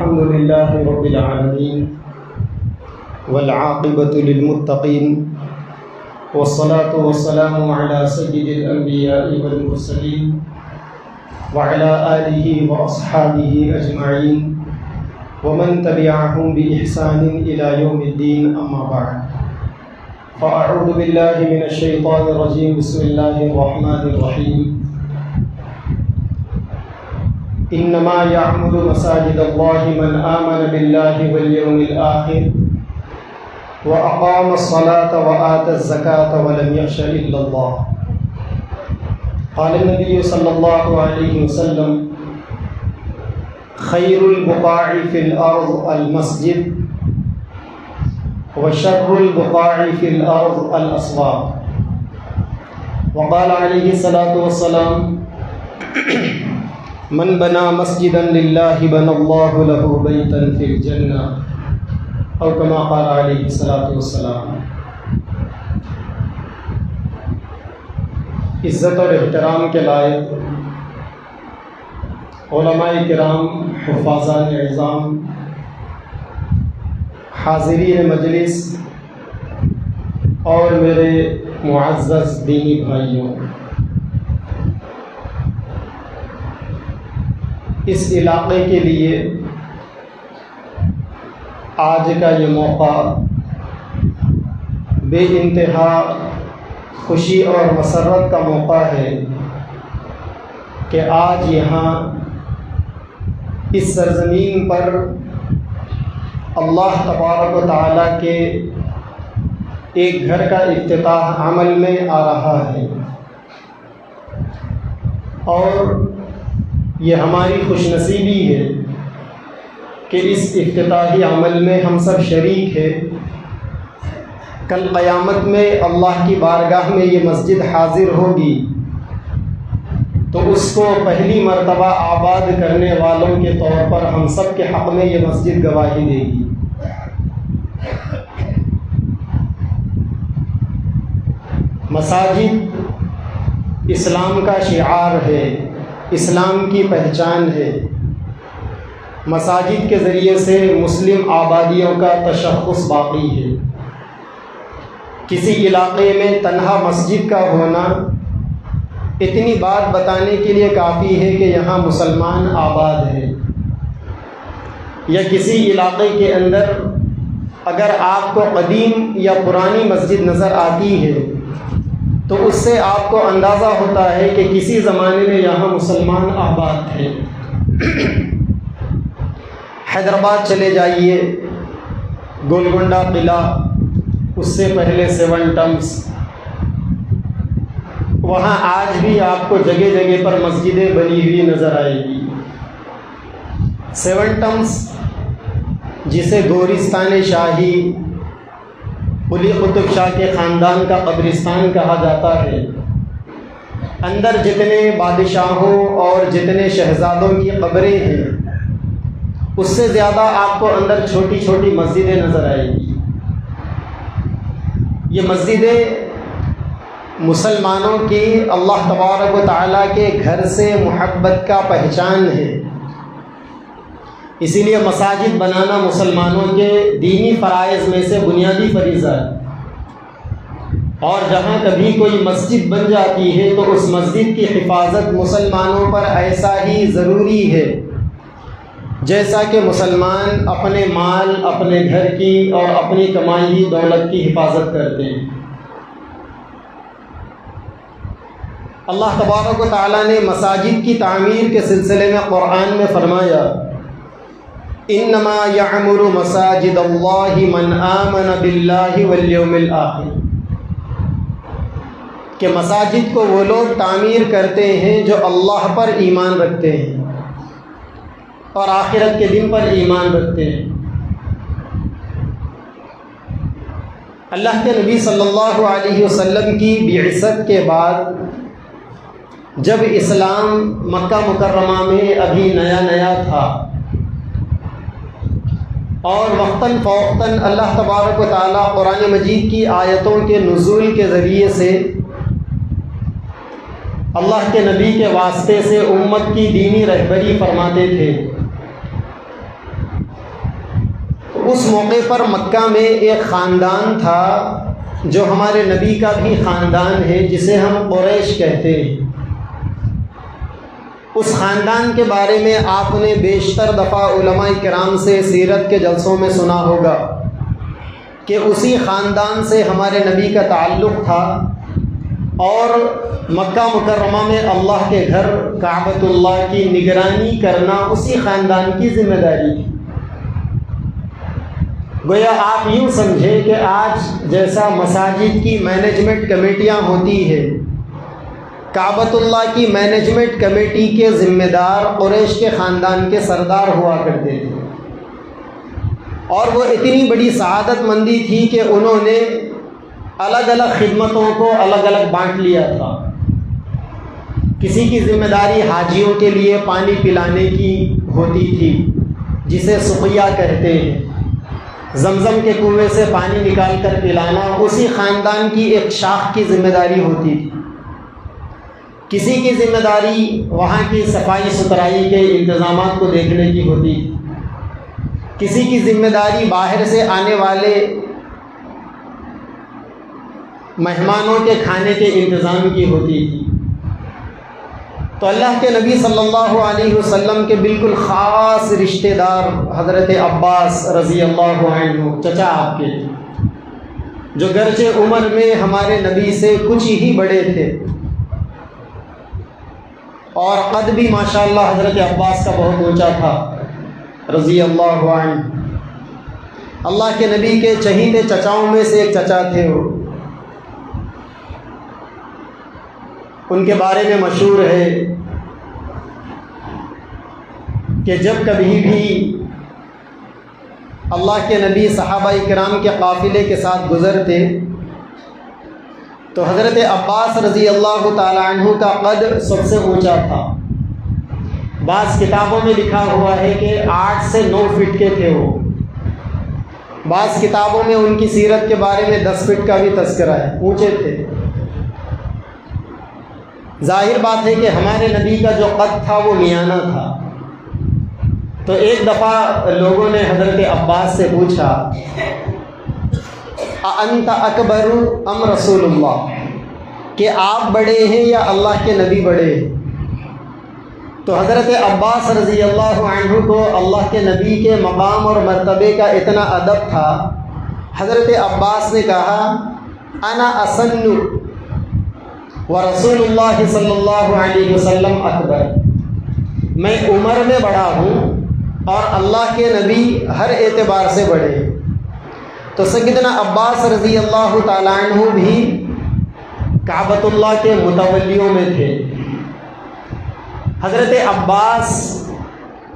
الحمد لله رب العالمين والعاقبة للمتقين والصلاة والسلام على سيد الأنبياء والمرسلين وعلى آله وأصحابه أجمعين ومن تبعهم بإحسان إلى يوم الدين، أما بعد، فأعوذ بالله من الشيطان الرجيم. بسم الله الرحمن الرحيم. إنما يعمر مساجد الله من آمن بالله واليوم الآخر وأقام الصلاة وآتى الزكاة ولم يخش إلا الله. قال النبي صلى الله عليه وسلم: خير البقاع في الأرض المسجد وشر البقاع في الأرض الأسواق. وقال عليه الصلاة والسلام: من بنى مسجدا لله بنى الله له بيتا في الجنة، او كما قال علیہ الصلاۃ والسلام. عزت اور احترام کے لائق علماء کرام، حفاظان اعظام، حاضرین مجلس اور میرے معزز دینی بھائیوں، اس علاقے کے لیے آج کا یہ موقع بے انتہا خوشی اور مسرت کا موقع ہے کہ آج یہاں اس سرزمین پر اللہ تبارک و تعالیٰ کے ایک گھر کا افتتاح عمل میں آ رہا ہے، اور یہ ہماری خوش نصیبی ہے کہ اس افتتاحی عمل میں ہم سب شریک ہیں. کل قیامت میں اللہ کی بارگاہ میں یہ مسجد حاضر ہوگی تو اس کو پہلی مرتبہ آباد کرنے والوں کے طور پر ہم سب کے حق میں یہ مسجد گواہی دے گی. مساجد اسلام کا شعار ہے، اسلام کی پہچان ہے. مساجد کے ذریعے سے مسلم آبادیوں کا تشخص باقی ہے. کسی علاقے میں تنہا مسجد کا ہونا اتنی بات بتانے کے لیے کافی ہے کہ یہاں مسلمان آباد ہیں. یا کسی علاقے کے اندر اگر آپ کو قدیم یا پرانی مسجد نظر آتی ہے تو اس سے آپ کو اندازہ ہوتا ہے کہ کسی زمانے میں یہاں مسلمان آباد تھے. حیدرآباد چلے جائیے، گولکنڈہ قلعہ، اس سے پہلے سیون ٹمبس، وہاں آج بھی آپ کو جگہ جگہ پر مسجدیں بنی ہوئی نظر آئے گی. سیون ٹمبس جسے گورستان شاہی، قلی قطب شاہ کے خاندان کا قبرستان کہا جاتا ہے، اندر جتنے بادشاہوں اور جتنے شہزادوں کی قبریں ہیں اس سے زیادہ آپ کو اندر چھوٹی چھوٹی مسجدیں نظر آئے گی. یہ مسجدیں مسلمانوں کی اللہ تبارک و تعالیٰ کے گھر سے محبت کا پہچان ہے. اسی لیے مساجد بنانا مسلمانوں کے دینی فرائض میں سے بنیادی فریضہ ہے. اور جہاں کبھی کوئی مسجد بن جاتی ہے تو اس مسجد کی حفاظت مسلمانوں پر ایسا ہی ضروری ہے جیسا کہ مسلمان اپنے مال، اپنے گھر کی اور اپنی کمائی ہوئی دولت کی حفاظت کرتے ہیں. اللہ تبارک و تعالیٰ نے مساجد کی تعمیر کے سلسلے میں قرآن میں فرمایا: انما یعمر مساجد اللہ من آمن باللہ والیوم الآخر، کہ مساجد کو وہ لوگ تعمیر کرتے ہیں جو اللہ پر ایمان رکھتے ہیں اور آخرت کے دن پر ایمان رکھتے ہیں. اللہ کے نبی صلی اللہ علیہ وسلم کی بعثت کے بعد جب اسلام مکہ مکرمہ میں ابھی نیا نیا تھا اور وقتاً فوقتاً اللہ تبارک و تعالیٰ قرآن مجید کی آیتوں کے نزول کے ذریعے سے اللہ کے نبی کے واسطے سے امت کی دینی رہبری فرماتے تھے. اس موقع پر مکہ میں ایک خاندان تھا جو ہمارے نبی کا بھی خاندان ہے، جسے ہم قریش کہتے ہیں۔ اس خاندان کے بارے میں آپ نے بیشتر دفعہ علماء کرام سے سیرت کے جلسوں میں سنا ہوگا کہ اسی خاندان سے ہمارے نبی کا تعلق تھا، اور مکہ مکرمہ میں اللہ کے گھر کعبۃ اللہ کی نگرانی کرنا اسی خاندان کی ذمہ داری تھی۔ گویا آپ یوں سمجھیں کہ آج جیسا مساجد کی مینجمنٹ کمیٹیاں ہوتی ہے، کعبۃ اللہ کی مینجمنٹ کمیٹی کے ذمہ دار قریش کے خاندان کے سردار ہوا کرتے تھے، اور وہ اتنی بڑی سعادت مندی تھی کہ انہوں نے الگ الگ خدمتوں کو الگ الگ بانٹ لیا تھا۔ کسی کی ذمہ داری حاجیوں کے لیے پانی پلانے کی ہوتی تھی، جسے سقیا کہتے ہیں، زمزم کے کنویں سے پانی نکال کر پلانا اسی خاندان کی ایک شاخ کی ذمہ داری ہوتی تھی۔ کسی کی ذمہ داری وہاں کی صفائی ستھرائی کے انتظامات کو دیکھنے کی ہوتی تھی، کسی کی ذمہ داری باہر سے آنے والے مہمانوں کے کھانے کے انتظام کی ہوتی تھی۔ تو اللہ کے نبی صلی اللہ علیہ وسلم کے بالکل خاص رشتہ دار حضرت عباس رضی اللہ عنہ، چچا آپ کے، جو گرچہ عمر میں ہمارے نبی سے کچھ ہی بڑے تھے، اور قد بھی ماشاءاللہ حضرت عباس کا بہت اونچا تھا رضی اللہ عنہ۔ اللہ کے نبی کے چہیتے چچاؤں میں سے ایک چچا تھے وہ۔ ان کے بارے میں مشہور ہے کہ جب کبھی بھی اللہ کے نبی صحابہ کرام کے قافلے کے ساتھ گزرتے تو حضرت عباس رضی اللہ تعالی عنہ کا قد سب سے اونچا تھا۔ بعض کتابوں میں لکھا ہوا ہے کہ 8 سے 9 فٹ کے تھے وہ، بعض کتابوں میں ان کی سیرت کے بارے میں 10 فٹ کا بھی تذکرہ ہے، اونچے تھے۔ ظاہر بات ہے کہ ہمارے نبی کا جو قد تھا وہ میانہ تھا۔ تو ایک دفعہ لوگوں نے حضرت عباس سے پوچھا، اَأَنْتَ أَكْبَرُ أَمْ رسول اللہ، کہ آپ بڑے ہیں یا اللہ کے نبی بڑے ہیں؟ تو حضرت عباس رضی اللہ عنہ کو اللہ کے نبی کے مقام اور مرتبے کا اتنا ادب تھا، حضرت عباس نے کہا، انا اسن ورسول اللہ صلی اللہ علیہ وسلم اکبر، میں عمر میں بڑا ہوں اور اللہ کے نبی ہر اعتبار سے بڑے ہیں۔ تو سیدنا عباس رضی اللہ تعالیٰ عنہ بھی کعبۃ اللہ کے متولیوں میں تھے۔ حضرت عباس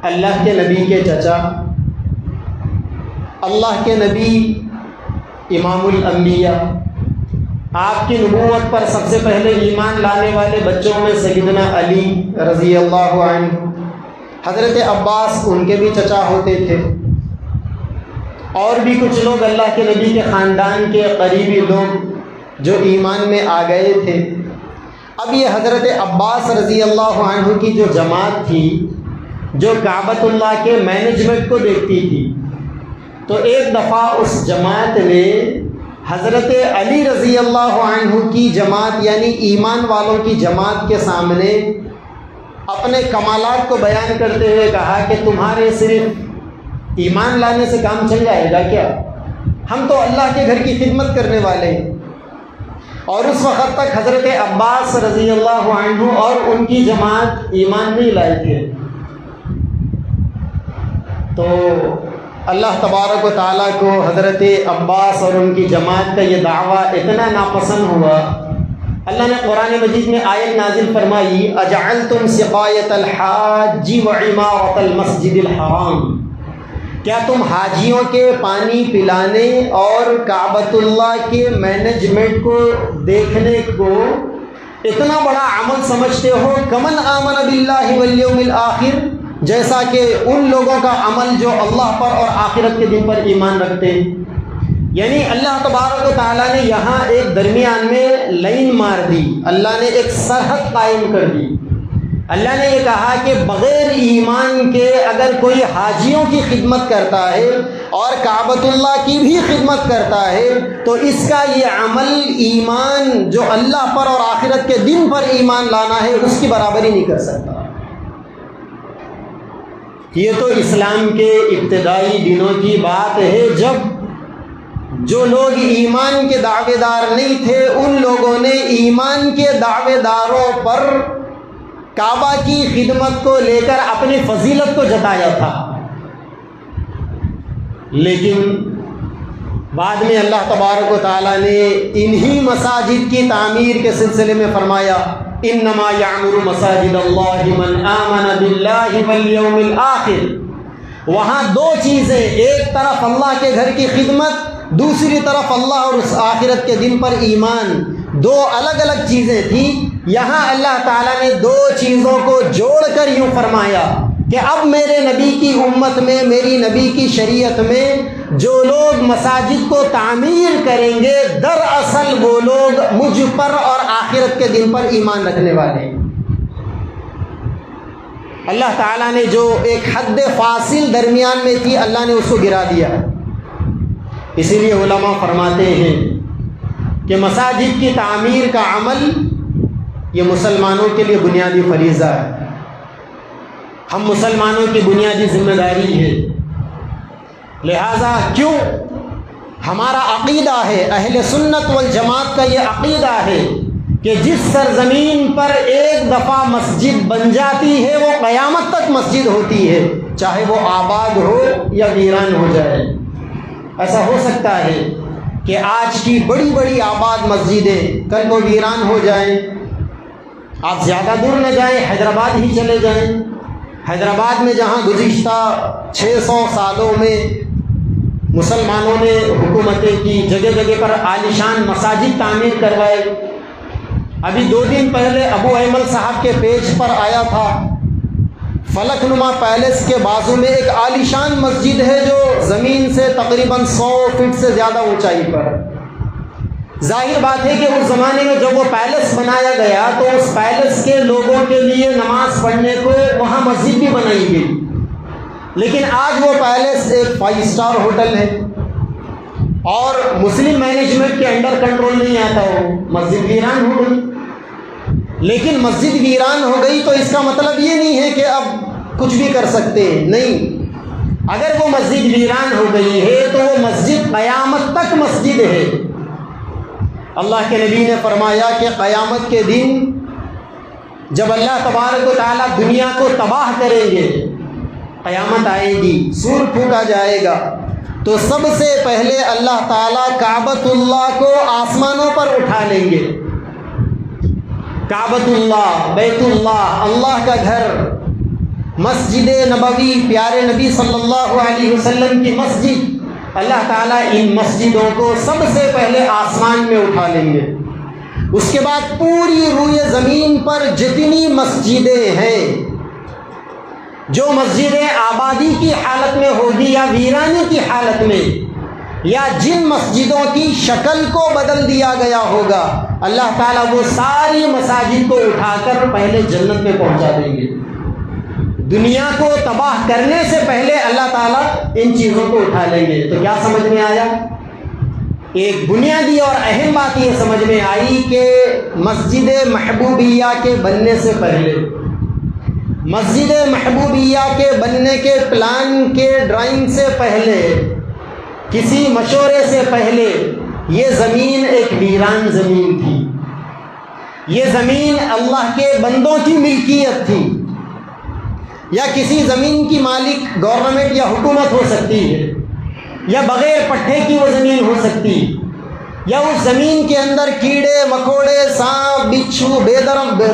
اللہ کے نبی کے چچا، اللہ کے نبی امام الانبیاء، آپ کی نبوت پر سب سے پہلے ایمان لانے والے بچوں میں سیدنا علی رضی اللہ عنہ، حضرت عباس ان کے بھی چچا ہوتے تھے، اور بھی کچھ لوگ اللہ کے نبی کے خاندان کے قریبی لوگ جو ایمان میں آ گئے تھے۔ اب یہ حضرت عباس رضی اللہ عنہ کی جو جماعت تھی، جو کعبۃ اللہ کے مینجمنٹ کو دیکھتی تھی، تو ایک دفعہ اس جماعت نے حضرت علی رضی اللہ عنہ کی جماعت یعنی ایمان والوں کی جماعت کے سامنے اپنے کمالات کو بیان کرتے ہوئے کہا کہ تمہارے صرف ایمان لانے سے کام چل جائے گا کیا؟ ہم تو اللہ کے گھر کی خدمت کرنے والے ہیں۔ اور اس وقت تک حضرت عباس رضی اللہ عنہ اور ان کی جماعت ایمان نہیں لائے تھے۔ تو اللہ تبارک و تعالیٰ کو حضرت عباس اور ان کی جماعت کا یہ دعویٰ اتنا ناپسند ہوا، اللہ نے قرآن مجید میں آیت نازل فرمائی، اجعلتم سقایۃ الحاج وعمارۃ المسجد الحرام، کیا تم حاجیوں کے پانی پلانے اور کعبۃ اللہ کے مینجمنٹ کو دیکھنے کو اتنا بڑا عمل سمجھتے ہو؟ کمن آمن باللہ والیوم الآخر، جیسا کہ ان لوگوں کا عمل جو اللہ پر اور آخرت کے دن پر ایمان رکھتے ہیں۔ یعنی اللہ تبارک و تعالیٰ نے یہاں ایک درمیان میں لائن مار دی، اللہ نے ایک سرحد قائم کر دی۔ اللہ نے یہ کہا کہ بغیر ایمان کے اگر کوئی حاجیوں کی خدمت کرتا ہے اور کعبۃ اللہ کی بھی خدمت کرتا ہے تو اس کا یہ عمل ایمان جو اللہ پر اور آخرت کے دن پر ایمان لانا ہے اس کی برابری نہیں کر سکتا۔ یہ تو اسلام کے ابتدائی دنوں کی بات ہے، جب جو لوگ ایمان کے دعوے دار نہیں تھے ان لوگوں نے ایمان کے دعوے داروں پر کعبہ کی خدمت کو لے کر اپنی فضیلت کو جتایا تھا، لیکن بعد میں اللہ تبارک و تعالیٰ نے انہی مساجد کی تعمیر کے سلسلے میں فرمایا انما یعمر مساجد اللہ من آمن باللہ والیوم الآخر۔ وہاں دو چیزیں، ایک طرف اللہ کے گھر کی خدمت، دوسری طرف اللہ اور اس آخرت کے دن پر ایمان، دو الگ الگ چیزیں تھیں۔ یہاں اللہ تعالیٰ نے دو چیزوں کو جوڑ کر یوں فرمایا کہ اب میرے نبی کی امت میں، میری نبی کی شریعت میں جو لوگ مساجد کو تعمیر کریں گے دراصل وہ لوگ مجھ پر اور آخرت کے دن پر ایمان رکھنے والے ہیں۔ اللہ تعالیٰ نے جو ایک حد فاصل درمیان میں تھی اللہ نے اس کو گرا دیا۔ اسی لیے علماء فرماتے ہیں کہ مساجد کی تعمیر کا عمل یہ مسلمانوں کے لیے بنیادی فریضہ ہے، ہم مسلمانوں کی بنیادی ذمہ داری ہے۔ لہذا کیوں ہمارا عقیدہ ہے، اہل سنت والجماعت کا یہ عقیدہ ہے کہ جس سرزمین پر ایک دفعہ مسجد بن جاتی ہے وہ قیامت تک مسجد ہوتی ہے، چاہے وہ آباد ہو یا ویران ہو جائے۔ ایسا ہو سکتا ہے کہ آج کی بڑی بڑی آباد مسجدیں کل کو ویران ہو جائیں۔ آپ زیادہ دور نہ جائیں، حیدرآباد ہی چلے جائیں۔ حیدرآباد میں جہاں گزشتہ 600 سالوں میں مسلمانوں نے حکومتیں کی، جگہ جگہ پر عالیشان مساجد تعمیر کروائے۔ ابھی 2 دن پہلے ابو ایمل صاحب کے پیج پر آیا تھا، فلک نما پیلس کے بازو میں ایک عالیشان مسجد ہے جو زمین سے تقریباً 100 فٹ سے زیادہ اونچائی پر۔ ظاہر بات ہے کہ اس زمانے میں جب وہ پیلس بنایا گیا تو اس پیلس کے لوگوں کے لیے نماز پڑھنے کو وہاں مسجد بھی بنائی گئی، لیکن آج وہ پیلس ایک 5 اسٹار ہوٹل ہے اور مسلم مینجمنٹ کے انڈر کنٹرول نہیں آتا، وہ مسجد ویران ہو گئی۔ لیکن مسجد ویران ہو گئی تو اس کا مطلب یہ نہیں ہے کہ اب کچھ بھی کر سکتے ہیں، نہیں۔ اگر وہ مسجد ویران ہو گئی ہے تو وہ مسجد قیامت تک مسجد ہے۔ اللہ کے نبی نے فرمایا کہ قیامت کے دن جب اللہ تبارک و تعالیٰ دنیا کو تباہ کریں گے، قیامت آئے گی، سور پھونکا جائے گا، تو سب سے پہلے اللہ تعالیٰ کعبۃ اللہ کو آسمانوں پر اٹھا لیں گے۔ کعبۃ اللہ، بیت اللہ، اللہ کا گھر، مسجد نبوی، پیارے نبی صلی اللہ علیہ وسلم کی مسجد، اللہ تعالیٰ ان مسجدوں کو سب سے پہلے آسمان میں اٹھا لیں گے۔ اس کے بعد پوری روئے زمین پر جتنی مسجدیں ہیں، جو مسجدیں آبادی کی حالت میں ہوگی یا ویرانی کی حالت میں، یا جن مسجدوں کی شکل کو بدل دیا گیا ہوگا، اللہ تعالیٰ وہ ساری مساجد کو اٹھا کر پہلے جنت میں پہنچا دیں گے۔ دنیا کو تباہ کرنے سے پہلے اللہ تعالیٰ ان چیزوں کو اٹھا لیں گے۔ تو کیا سمجھ میں آیا؟ ایک بنیادی اور اہم بات یہ سمجھ میں آئی کہ مسجد محبوبیہ کے بننے سے پہلے، مسجد محبوبیہ کے بننے کے پلان کے ڈرائنگ سے پہلے، کسی مشورے سے پہلے یہ زمین ایک ویران زمین تھی۔ یہ زمین اللہ کے بندوں کی ملکیت تھی، یا کسی زمین کی مالک گورنمنٹ یا حکومت ہو سکتی ہے، یا بغیر پٹھے کی وہ زمین ہو سکتی، یا اس زمین کے اندر کیڑے مکوڑے، سانپ بچھو،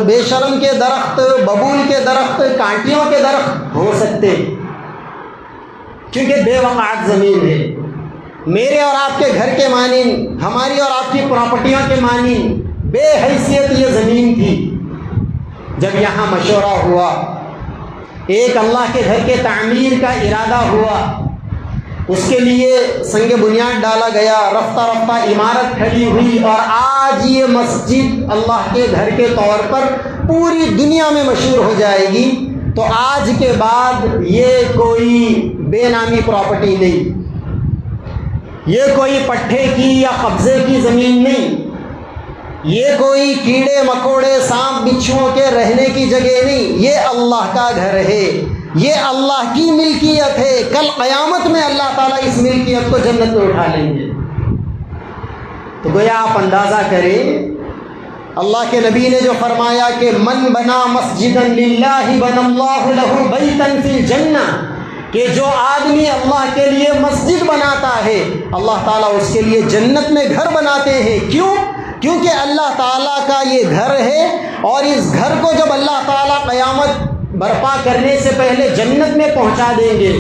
بے شرم کے درخت، ببول کے درخت، کانٹیوں کے درخت ہو سکتے، کیونکہ بے وقعت زمین ہے۔ میرے اور آپ کے گھر کے مانند، ہماری اور آپ کی پراپرٹیوں کے مانند بے حیثیت یہ زمین تھی۔ جب یہاں مشورہ ہوا، ایک اللہ کے گھر کے تعمیر کا ارادہ ہوا، اس کے لیے سنگ بنیاد ڈالا گیا، رفتہ رفتہ عمارت کھڑی ہوئی، اور آج یہ مسجد اللہ کے گھر کے طور پر پوری دنیا میں مشہور ہو جائے گی۔ تو آج کے بعد یہ کوئی بے نامی پراپرٹی نہیں، یہ کوئی پٹھے کی یا قبضے کی زمین نہیں، یہ کوئی کیڑے مکوڑے سانپ بچھوؤں کے رہنے کی جگہ نہیں، یہ اللہ کا گھر ہے، یہ اللہ کی ملکیت ہے۔ کل قیامت میں اللہ تعالیٰ اس ملکیت کو جنت میں اٹھا لیں گے۔ تو گویا آپ اندازہ کریں، اللہ کے نبی نے جو فرمایا کہ من بنا مسجدا للہ بنا اللہ لہ بیتا فی الجنہ، کہ جو آدمی اللہ کے لیے مسجد بناتا ہے اللہ تعالیٰ اس کے لیے جنت میں گھر بناتے ہیں۔ کیوں؟ کیونکہ اللہ تعالیٰ کا یہ گھر ہے، اور اس گھر کو جب اللہ تعالیٰ قیامت برپا کرنے سے پہلے جنت میں پہنچا دیں گے،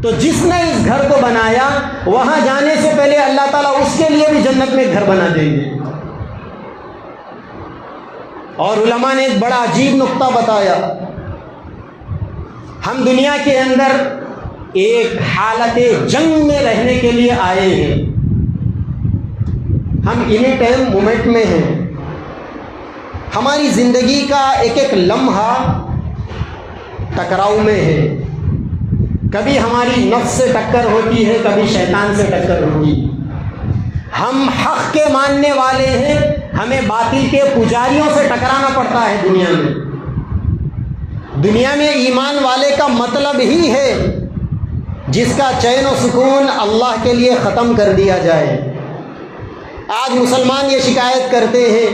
تو جس نے اس گھر کو بنایا وہاں جانے سے پہلے اللہ تعالیٰ اس کے لیے بھی جنت میں گھر بنا دیں گے۔ اور علماء نے ایک بڑا عجیب نقطہ بتایا، ہم دنیا کے اندر ایک حالت جنگ میں رہنے کے لیے آئے ہیں، ہم انہی ٹائم مومنٹ میں ہیں، ہماری زندگی کا ایک ایک لمحہ ٹکراؤ میں ہے، کبھی ہماری نفس سے ٹکر ہوتی ہے، کبھی شیطان سے ٹکر ہوتی ہے، ہم حق کے ماننے والے ہیں، ہمیں باطل کے پجاریوں سے ٹکرانا پڑتا ہے۔ دنیا میں ایمان والے کا مطلب ہی ہے جس کا چین و سکون اللہ کے لیے ختم کر دیا جائے۔ آج مسلمان یہ شکایت کرتے ہیں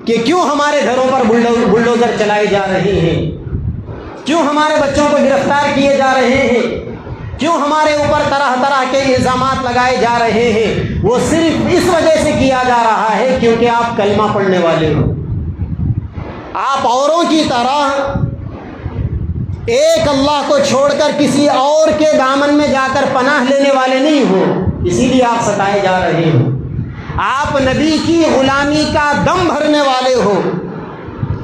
کہ کیوں ہمارے گھروں پر بلڈوزر چلائے جا رہے ہیں، کیوں ہمارے بچوں کو گرفتار کیے جا رہے ہیں، کیوں ہمارے اوپر طرح طرح کے الزامات لگائے جا رہے ہیں۔ وہ صرف اس وجہ سے کیا جا رہا ہے کیونکہ آپ کلمہ پڑھنے والے ہو، آپ اوروں کی طرح ایک اللہ کو چھوڑ کر کسی اور کے دامن میں جا کر پناہ لینے والے نہیں ہو، اسی لیے آپ ستائے جا رہے ہو۔ آپ نبی کی غلامی کا دم بھرنے والے ہو،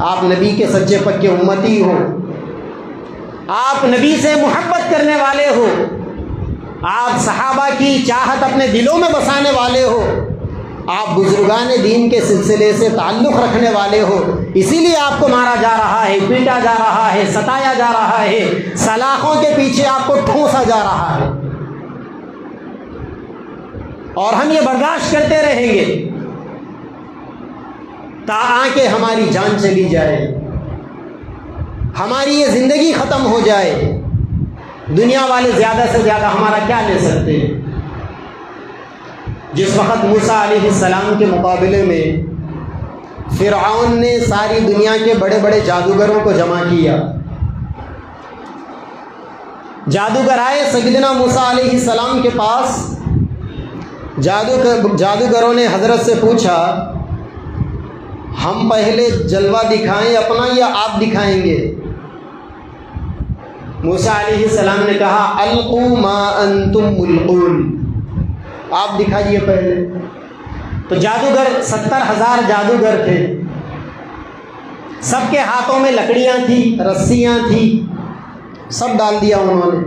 آپ نبی کے سچے پکے امتی ہو، آپ نبی سے محبت کرنے والے ہو، آپ صحابہ کی چاہت اپنے دلوں میں بسانے والے ہو، آپ بزرگان دین کے سلسلے سے تعلق رکھنے والے ہو، اسی لیے آپ کو مارا جا رہا ہے، پیٹا جا رہا ہے، ستایا جا رہا ہے، سلاخوں کے پیچھے آپ کو ٹھونسا جا رہا ہے، اور ہم یہ برداشت کرتے رہیں گے تاکہ ہماری جان چلی جائے، ہماری یہ زندگی ختم ہو جائے۔ دنیا والے زیادہ سے زیادہ ہمارا کیا لے سکتے ہیں؟ جس وقت موسیٰ علیہ السلام کے مقابلے میں فرعون نے ساری دنیا کے بڑے بڑے جادوگروں کو جمع کیا، جادوگر آئے سیدنا موسیٰ علیہ السلام کے پاس، جادوگروں نے حضرت سے پوچھا ہم پہلے جلوہ دکھائیں اپنا یا آپ دکھائیں گے؟ موسیٰ علیہ السلام نے کہا القوا ما انتم ملقون، آپ دکھائیے پہلے۔ تو جادوگر 70,000 جادوگر تھے، سب کے ہاتھوں میں لکڑیاں تھیں، رسیاں تھیں، سب ڈال دیا انہوں نے۔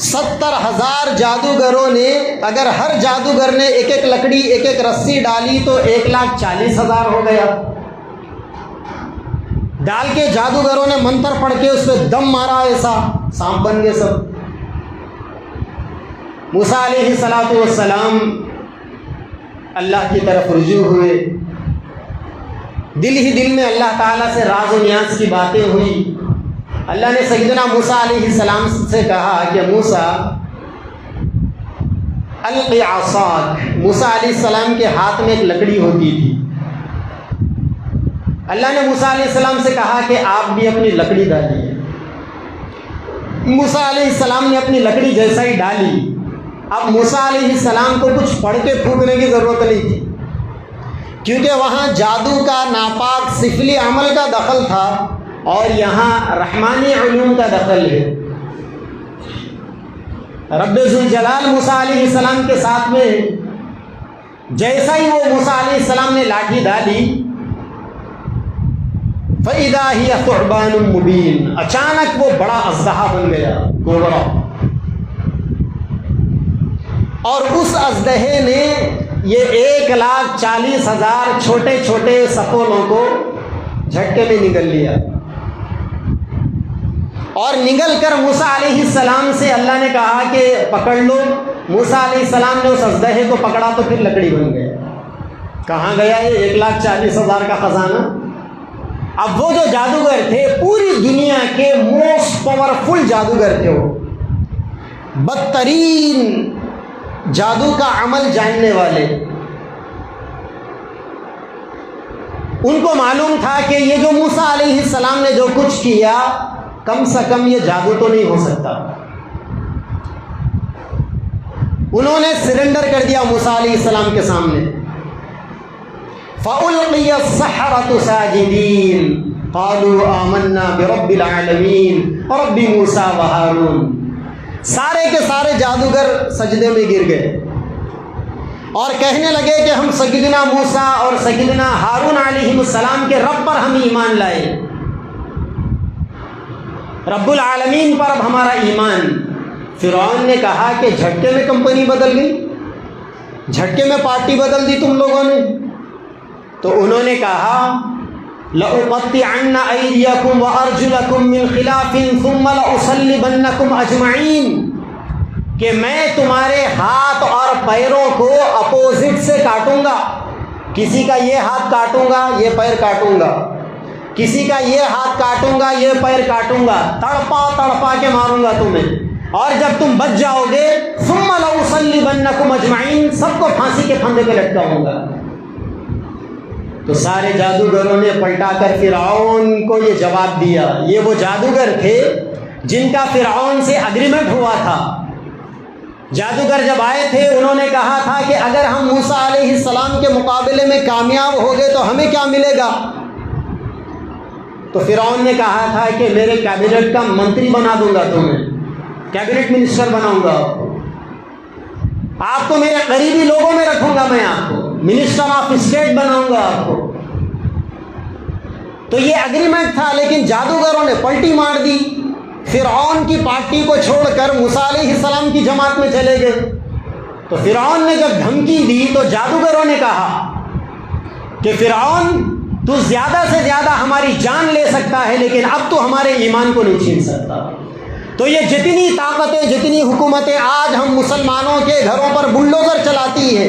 70,000 جادوگروں نے اگر ہر جادوگر نے ایک ایک لکڑی ایک ایک رسی ڈالی تو 1,40,000 ہو گیا۔ ڈال کے جادوگروں نے منتر پڑھ کے اس پہ دم مارا، ایسا سانپ بن گئے سب۔ موسیٰ علیہ السلام اللہ کی طرف رجوع ہوئے، دل ہی دل میں اللہ تعالیٰ سے راز و نیاز کی باتیں ہوئی۔ اللہ نے سیدنا موسیٰ علیہ السلام سے کہا کہ موسیٰ القی عصاک، موسیٰ علیہ السلام کے ہاتھ میں ایک لکڑی ہوتی تھی۔ اللہ نے موسیٰ علیہ السلام سے کہا کہ آپ بھی اپنی لکڑی ڈالیے۔ موسیٰ علیہ السلام نے اپنی لکڑی جیسا ہی ڈالی۔ اب موسیٰ علیہ السلام کو کچھ پڑھ کے پھونکنے کی ضرورت نہیں تھی، کیونکہ وہاں جادو کا ناپاک سفلی عمل کا دخل تھا اور یہاں رحمانی علوم کا دخل ہے۔ رب ذوالجلال موسیٰ علیہ السلام کے ساتھ میں، جیسا ہی وہ موسیٰ علیہ السلام نے لاٹھی ڈالی فَإِذَا هِيَ ثُعْبَانٌ مُبِينٌ، اچانک وہ بڑا اژدہا بن گیا، کوبرا، اور اس اژدہے نے یہ 1,40,000 چھوٹے چھوٹے سپولوں کو جھٹکے میں نگل لیا۔ اور نگل کر موسیٰ علیہ السلام سے اللہ نے کہا کہ پکڑ لو. موسیٰ علیہ السلام نے اس اژدہے کو پکڑا تو پھر لکڑی بن گیا. کہاں گیا یہ 1,40,000 کا خزانہ؟ اب وہ جو جادوگر تھے پوری دنیا کے موسٹ پاورفل جادوگر تھے، وہ بدترین جادو کا عمل جاننے والے. ان کو معلوم تھا کہ یہ جو موسیٰ علیہ السلام نے جو کچھ کیا کم سے کم یہ جادو تو نہیں ہو سکتا. انہوں نے سرنڈر کر دیا موسیٰ علیہ السلام کے سامنے. فَأُلْقِيَ السَّحَرَةُ سَاجِدِينَ قَالُوا آمَنَّا بِرَبِّ الْعَالَمِينَ رَبِّ مُوسَىٰ وَهَارُونَ. سارے کے سارے جادوگر سجدے میں گر گئے اور کہنے لگے کہ ہم سیدنا موسیٰ اور سیدنا ہارون علیہ السلام کے رب پر ہم ایمان لائے، رب العالمین پر اب ہمارا ایمان. فرعون نے کہا کہ جھٹکے میں کمپنی بدل گئی، جھٹکے میں پارٹی بدل دی تم لوگوں نے. تو انہوں نے کہا لَأُقَطِّعَنَّ أَيْدِيَكُمْ وَأَرْجُلَكُمْ مِنْ خِلَافٍ ثُمَّ لَأُصَلِّبَنَّكُمْ أَجْمَعِينَ، کہ میں تمہارے ہاتھ اور پیروں کو اپوزٹ سے کاٹوں گا. کسی کا یہ ہاتھ کاٹوں گا یہ پیر کاٹوں گا، کسی کا یہ ہاتھ کاٹوں گا یہ پیر کاٹوں گا، تڑپا تڑپا کے ماروں گا تمہیں. اور جب تم بچ جاؤ گے ثم لأصلبنکم اجمعین، سب کو پھانسی کے پھندے پہ لٹکاؤں گا. تو سارے جادوگروں نے پلٹا کر فرعون کو یہ جواب دیا. یہ وہ جادوگر تھے جن کا فرعون سے اگریمنٹ ہوا تھا. جادوگر جب آئے تھے انہوں نے کہا تھا کہ اگر ہم موسیٰ علیہ السلام کے مقابلے میں کامیاب ہو گئے تو ہمیں کیا ملے گا؟ تو فرعون نے کہا تھا کہ میرے کیبنٹ کا منتری بنا دوں گا تمہیں، کیبنٹ منسٹر بناؤں گا آپ کو، میرے قریبی لوگوں میں رکھوں گا، میں آپ کو منسٹر آف اسٹیٹ بناؤں گا آپ کو. تو یہ اگریمنٹ تھا، لیکن جادوگروں نے پلٹی مار دی. فرعون کی پارٹی کو چھوڑ کر موسیٰ علیہ السلام کی جماعت میں چلے گئے. تو فرعون نے جب دھمکی دی تو جادوگروں نے کہا کہ فرعون تو زیادہ سے زیادہ ہماری جان لے سکتا ہے لیکن اب تو ہمارے ایمان کو نہیں چھین سکتا. تو یہ جتنی طاقتیں جتنی حکومتیں آج ہم مسلمانوں کے گھروں پر بلڈوزر چلاتی ہے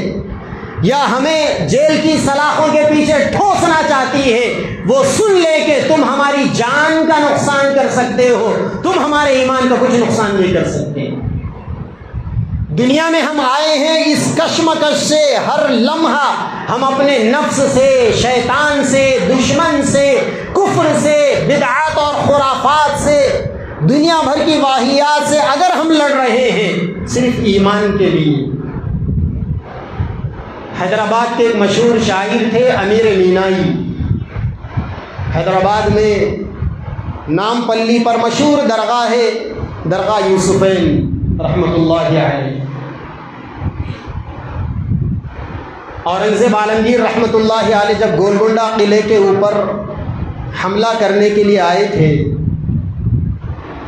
یا ہمیں جیل کی سلاخوں کے پیچھے ٹھوسنا چاہتی ہے، وہ سن لے کہ تم ہماری جان کا نقصان کر سکتے ہو، تم ہمارے ایمان کا کچھ نقصان نہیں کر سکتے. دنیا میں ہم آئے ہیں اس کشمکش سے، ہر لمحہ ہم اپنے نفس سے، شیطان سے، دشمن سے، کفر سے، بدعات اور خرافات سے، دنیا بھر کی واہیات سے اگر ہم لڑ رہے ہیں صرف ایمان کے لیے. حیدرآباد کے ایک مشہور شاعر تھے امیر مینائی. حیدرآباد میں نام پلی پر مشہور درگاہ ہے، درگاہ یوسفین رحمۃ اللہ علیہ. اورنگزیب عالمگیر رحمۃ اللہ علیہ جب گولکنڈہ قلعے کے اوپر حملہ کرنے کے لیے آئے تھے،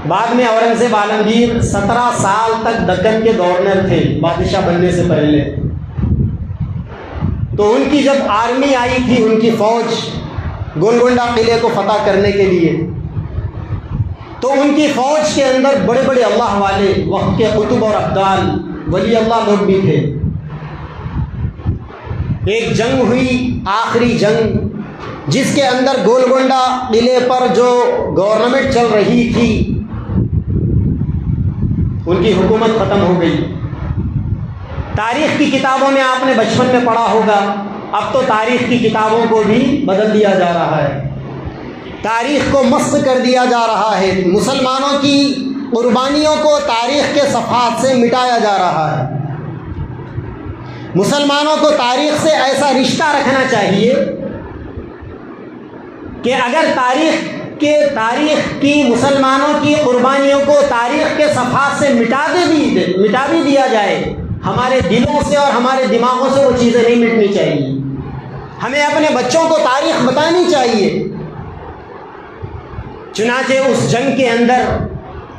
بعد میں اورنگزیب عالمگیر 17 سال تک دکن کے گورنر تھے بادشاہ بننے سے پہلے. تو ان کی جب آرمی آئی تھی، ان کی فوج گولکنڈہ قلعے کو فتح کرنے کے لیے، تو ان کی فوج کے اندر بڑے بڑے اللہ والے، وقت کے قطب اور ابدال ولی اللہ لوگ بھی تھے. ایک جنگ ہوئی، آخری جنگ، جس کے اندر گولکنڈہ قلعے پر جو گورنمنٹ چل رہی تھی ان کی حکومت ختم ہو گئی. تاریخ کی کتابوں میں آپ نے بچپن میں پڑھا ہوگا، اب تو تاریخ کی کتابوں کو بھی بدل دیا جا رہا ہے، تاریخ کو مسخ کر دیا جا رہا ہے، مسلمانوں کی قربانیوں کو تاریخ کے صفحات سے مٹایا جا رہا ہے. مسلمانوں کو تاریخ سے ایسا رشتہ رکھنا چاہیے کہ اگر تاریخ کی مسلمانوں کی قربانیوں کو تاریخ کے صفحات سے مٹا بھی دیا جائے، ہمارے دلوں سے اور ہمارے دماغوں سے وہ چیزیں نہیں مٹنی چاہیے. ہمیں اپنے بچوں کو تاریخ بتانی چاہیے. چنانچہ اس جنگ کے اندر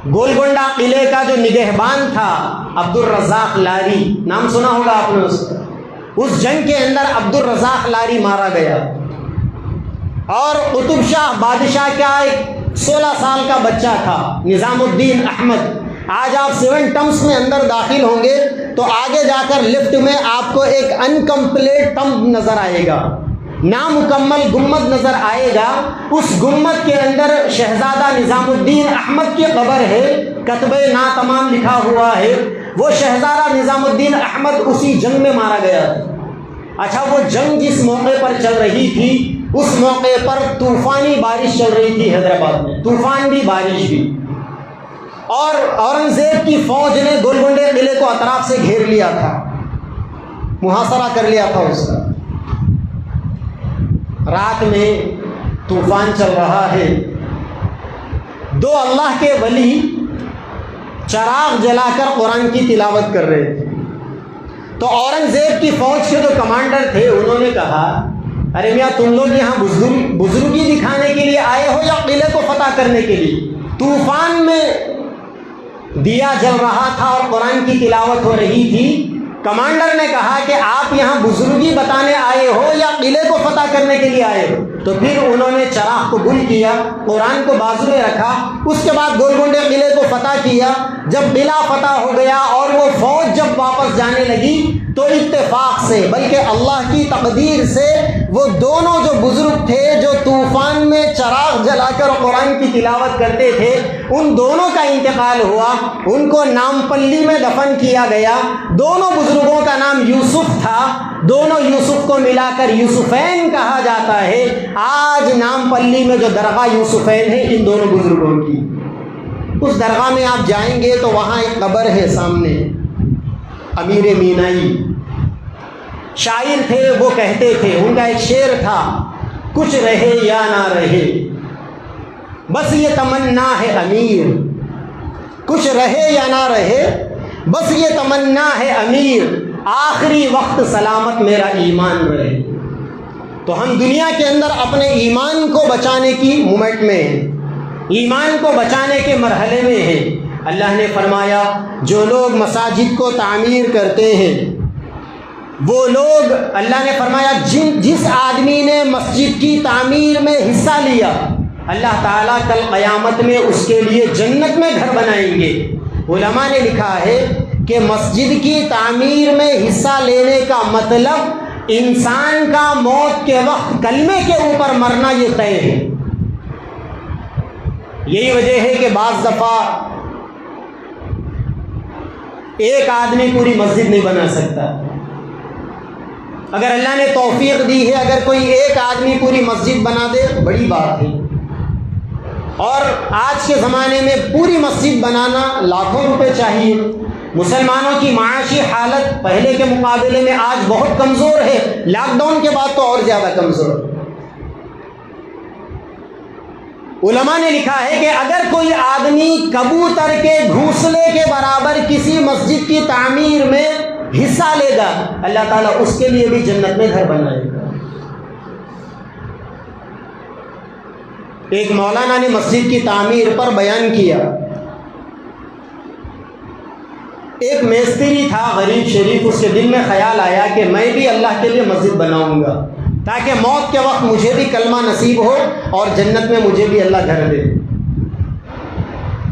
گولکنڈہ قلعے کا جو نگہبان تھا عبدالرزاق لاری، نام سنا ہوگا آپ نے اس جنگ کے اندر عبدالرزاق لاری مارا گیا. اور قطب شاہ بادشاہ کا ایک 16 سال کا بچہ تھا نظام الدین احمد. آج آپ 7 ٹمبس میں اندر داخل ہوں گے تو آگے جا کر لفٹ میں آپ کو ایک انکمپلیٹ ٹمب نظر آئے گا, نامکمل گنبد نظر آئے گا. اس گنبد کے اندر شہزادہ نظام الدین احمد کی قبر ہے, کتبہ ناتمام لکھا ہوا ہے. وہ شہزادہ نظام الدین احمد اسی جنگ میں مارا گیا. اچھا, وہ جنگ جس موقع پر چل رہی تھی اس موقع پر طوفانی بارش چل رہی تھی حیدرآباد میں, طوفان بھی بارش بھی, اور اورنگزیب کی فوج نے گولکنڈہ قلعے کو اطراف سے گھیر لیا تھا, محاصرہ کر لیا تھا اس کا. رات میں طوفان چل رہا ہے, 2 اللہ کے ولی چراغ جلا کر قرآن کی تلاوت کر رہے تھے. تو اورنگزیب کی فوج کے جو کمانڈر تھے انہوں نے کہا, ارے میاں تم لوگ یہاں بزرگی دکھانے کے لیے آئے ہو یا قلعے کو فتح کرنے کے لیے؟ طوفان میں دیا جل رہا تھا اور قرآن کی تلاوت ہو رہی تھی. کمانڈر نے کہا کہ آپ یہاں بزرگی بتانے آئے ہو یا قلعے کو فتح کرنے کے لیے آئے ہو؟ تو پھر انہوں نے چراغ کو گل کیا, قرآن کو بازو میں رکھا, اس کے بعد گولکنڈہ قلعے کو فتح کیا. جب قلعہ فتح ہو گیا اور وہ فوج جب واپس جانے لگی تو اتفاق سے بلکہ اللہ کی تقدیر سے وہ دونوں جو بزرگ تھے جو طوفان میں چراغ جلا کر قرآن کی تلاوت کرتے تھے, ان دونوں کا انتقال ہوا. ان کو نامپلی میں دفن کیا گیا. دونوں بزرگوں کا نام یوسف تھا, دونوں یوسف کو ملا کر یوسفین کہا جاتا ہے. آج نامپلی میں جو درگاہ یوسفین ہے ان دونوں بزرگوں کی, اس درگاہ میں آپ جائیں گے تو وہاں ایک قبر ہے سامنے. امیر مینائی شاعر تھے, وہ کہتے تھے, ان کا ایک شعر تھا, کچھ رہے یا نہ رہے بس یہ تمنا ہے امیر, کچھ رہے یا نہ رہے بس یہ تمنا ہے امیر, آخری وقت سلامت میرا ایمان رہے. تو ہم دنیا کے اندر اپنے ایمان کو بچانے کی مومنٹ میں ہیں, ایمان کو بچانے کے مرحلے میں ہیں. اللہ نے فرمایا جو لوگ مساجد کو تعمیر کرتے ہیں وہ لوگ, اللہ نے فرمایا جس آدمی نے مسجد کی تعمیر میں حصہ لیا اللہ تعالیٰ کل قیامت میں اس کے لیے جنت میں گھر بنائیں گے. علماء نے لکھا ہے کہ مسجد کی تعمیر میں حصہ لینے کا مطلب انسان کا موت کے وقت کلمے کے اوپر مرنا یہ طے ہے. یہی وجہ ہے کہ بعض دفعہ ایک آدمی پوری مسجد نہیں بنا سکتا. اگر اللہ نے توفیق دی ہے, اگر کوئی ایک آدمی پوری مسجد بنا دے بڑی بات ہے. اور آج کے زمانے میں پوری مسجد بنانا لاکھوں روپے چاہیے. مسلمانوں کی معاشی حالت پہلے کے مقابلے میں آج بہت کمزور ہے, لاک ڈاؤن کے بعد تو اور زیادہ کمزور ہے. علماء نے لکھا ہے کہ اگر کوئی آدمی کبوتر کے گھونسلے کے برابر کسی مسجد کی تعمیر میں حصہ لے گا اللہ تعالیٰ اس کے لیے بھی جنت میں گھر بنائے گا. ایک مولانا نے مسجد کی تعمیر پر بیان کیا. ایک میستری تھا غریب شریف, اس کے دل میں خیال آیا کہ میں بھی اللہ کے لیے مسجد بناؤں گا تاکہ موت کے وقت مجھے بھی کلمہ نصیب ہو اور جنت میں مجھے بھی اللہ گھر دے.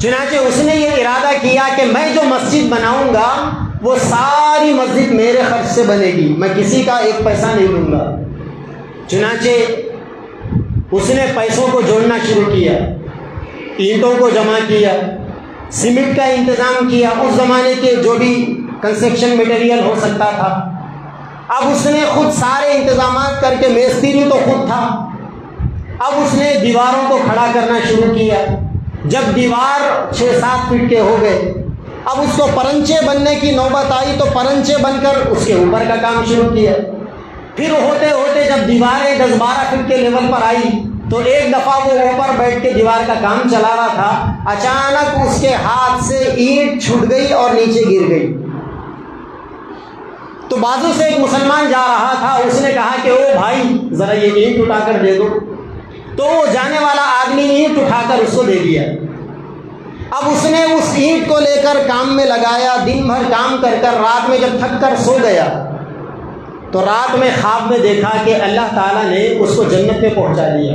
چنانچہ اس نے یہ ارادہ کیا کہ میں جو مسجد بناؤں گا وہ ساری مسجد میرے خرچ سے بنے گی, میں کسی کا ایک پیسہ نہیں لوں گا. چنانچہ اس نے پیسوں کو جوڑنا شروع کیا, اینٹوں کو جمع کیا, سیمنٹ کا انتظام کیا, اس زمانے کے جو بھی کنسٹرکشن مٹیریل ہو سکتا تھا. اب اس نے خود سارے انتظامات کر کے, میستری تو خود تھا. اب اس نے دیواروں کو کھڑا کرنا شروع کیا. جب دیوار 6-7 فٹ کے ہو گئے, اب اس کو پرنچے بننے کی نوبت آئی تو پرنچے بن کر اس کے اوپر کا کام شروع کیا. پھر ہوتے ہوتے جب دیواریں 10-12 فٹ کے لیول پر آئی تو ایک دفعہ وہ اوپر بیٹھ کے دیوار کا کام چلا رہا تھا, اچانک اس کے ہاتھ سے اینٹ چھوٹ گئی اور نیچے گر گئی. تو بازو سے ایک مسلمان جا رہا تھا, اس نے کہا کہ او بھائی ذرا یہ اینٹ اٹھا کر دے دو. تو وہ جانے والا آدمی اینٹ اٹھا کر اس کو دے دیا. اب اس نے اس اینٹ کو لے کر کام میں لگایا, دن بھر کام کر کر رات میں جب تھک کر سو گیا تو رات میں خواب میں دیکھا کہ اللہ تعالیٰ نے اس کو جنت میں پہنچا دیا.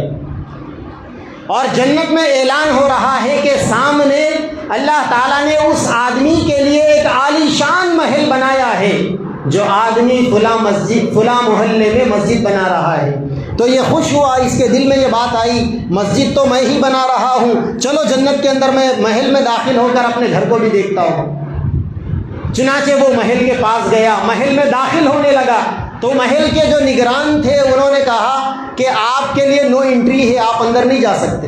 اور جنت میں اعلان ہو رہا ہے کہ سامنے اللہ تعالیٰ نے اس آدمی کے لیے ایک عالی شان محل بنایا ہے جو آدمی فلاں مسجد فلاں محلے میں مسجد بنا رہا ہے. تو یہ خوش ہوا، اس کے دل میں یہ بات آئی مسجد تو میں ہی بنا رہا ہوں، چلو جنت کے اندر میں محل میں داخل ہو کر اپنے گھر کو بھی دیکھتا ہوں. چنانچہ وہ محل کے پاس گیا، محل میں داخل ہونے لگا تو محل کے جو نگران تھے انہوں نے کہا کہ آپ کے لیے نو انٹری ہے، آپ اندر نہیں جا سکتے.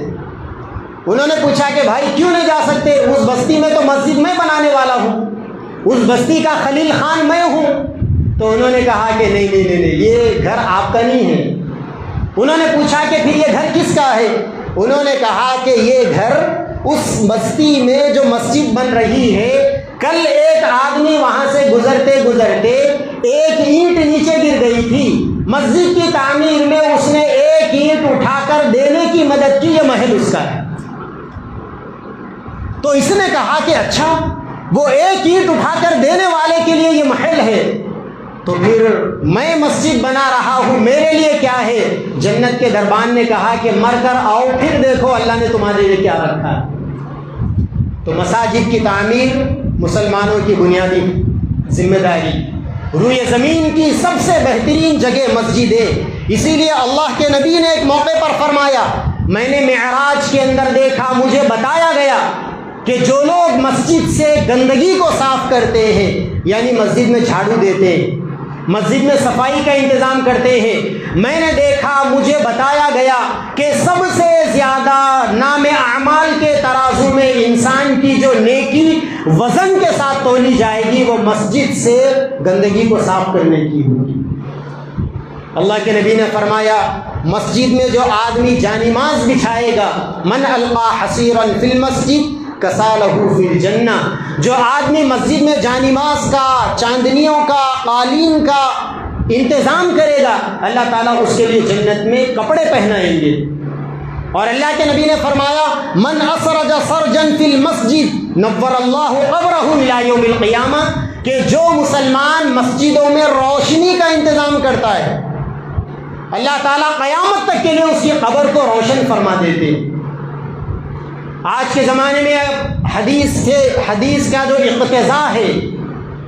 انہوں نے پوچھا کہ بھائی کیوں نہیں جا سکتے؟ اس بستی میں تو مسجد میں بنانے والا ہوں، اس بستی کا خلیل خان میں ہوں. تو انہوں نے کہا کہ نہیں، یہ گھر آپ کا نہیں ہے. انہوں نے پوچھا کہ پھر یہ گھر کس کا ہے؟ انہوں نے کہا کہ یہ گھر اس بستی میں جو مسجد بن رہی ہے، کل ایک آدمی وہاں سے گزرتے گزرتے ایک اینٹ نیچے گر گئی تھی، مسجد کی تعمیر میں اس نے ایک اینٹ اٹھا کر دینے کی مدد کی، یہ محل اس کا ہے. تو اس نے کہا کہ اچھا، وہ ایک اینٹ اٹھا کر دینے والے کے لیے یہ محل ہے، تو پھر میں مسجد بنا رہا ہوں، میرے لیے کیا ہے؟ جنت کے دربان نے کہا کہ مر کر آؤ، پھر دیکھو اللہ نے تمہارے لیے کیا رکھا ہے. تو مساجد کی تعمیر مسلمانوں کی بنیادی ذمہ داری. روئے زمین کی سب سے بہترین جگہ مسجد ہے. اسی لیے اللہ کے نبی نے ایک موقع پر فرمایا، میں نے معراج کے اندر دیکھا، مجھے بتایا گیا کہ جو لوگ مسجد سے گندگی کو صاف کرتے ہیں، یعنی مسجد میں جھاڑو دیتے ہیں، مسجد میں صفائی کا انتظام کرتے ہیں، میں نے دیکھا، مجھے بتایا گیا کہ سب سے زیادہ نام اعمال کے ترازو میں انسان کی جو نیکی وزن کے ساتھ تولی جائے گی وہ مسجد سے گندگی کو صاف کرنے کی ہوگی. اللہ کے نبی نے فرمایا مسجد میں جو آدمی جانماز بچھائے گا، من القا حصیرا فی المسجد کسالہ فی الجنہ، جو آدمی مسجد میں جانماز کا، چاندنیوں کا، قالین کا انتظام کرے گا، اللہ تعالیٰ اس کے لیے جنت میں کپڑے پہنائیں گے. اور اللہ کے نبی نے فرمایا من اسرج سرجا فی المسجد نور اللہ قبرہ الی یوم القیامہ، کہ جو مسلمان مسجدوں میں روشنی کا انتظام کرتا ہے اللہ تعالیٰ قیامت تک کے لیے اس کی قبر کو روشن فرما دیتے. آج کے زمانے میں حدیث کا جو اقتضاء ہے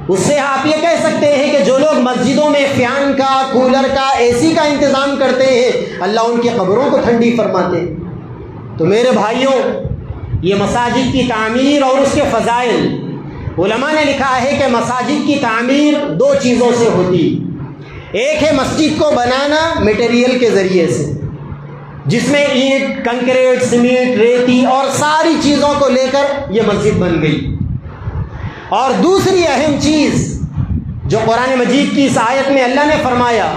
اس سے آپ یہ کہہ سکتے ہیں کہ جو لوگ مسجدوں میں فین کا، کولر کا، اے سی کا انتظام کرتے ہیں اللہ ان کی قبروں کو ٹھنڈی فرماتے. تو میرے بھائیوں، یہ مساجد کی تعمیر اور اس کے فضائل، علماء نے لکھا ہے کہ مساجد کی تعمیر دو چیزوں سے ہوتی. ایک ہے مسجد کو بنانا میٹیریل کے ذریعے سے، جس میں اینٹ، کنکریٹ، سیمنٹ، ریتی اور ساری چیزوں کو لے کر یہ مسجد بن گئی. اور دوسری اہم چیز جو قرآن مجید کی اس آیت میں اللہ نے فرمایا،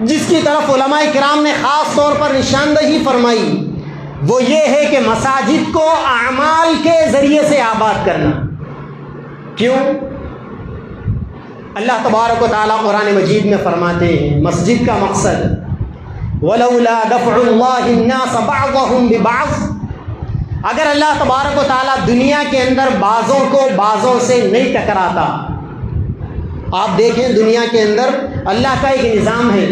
جس کی طرف علماء کرام نے خاص طور پر نشاندہی فرمائی، وہ یہ ہے کہ مساجد کو اعمال کے ذریعے سے آباد کرنا. کیوں؟ اللہ تبارک و تعالیٰ قرآن مجید میں فرماتے ہیں مسجد کا مقصد وَلَوْلَا دَفْعُ اللَّهِ النَّاسَ بَعْضَهُمْ بِبَعْضٍ، اگر اللہ تبارک و تعالیٰ دنیا کے اندر بعضوں کو بعضوں سے نہیں ٹکراتا. آپ دیکھیں دنیا کے اندر اللہ کا ایک نظام ہے،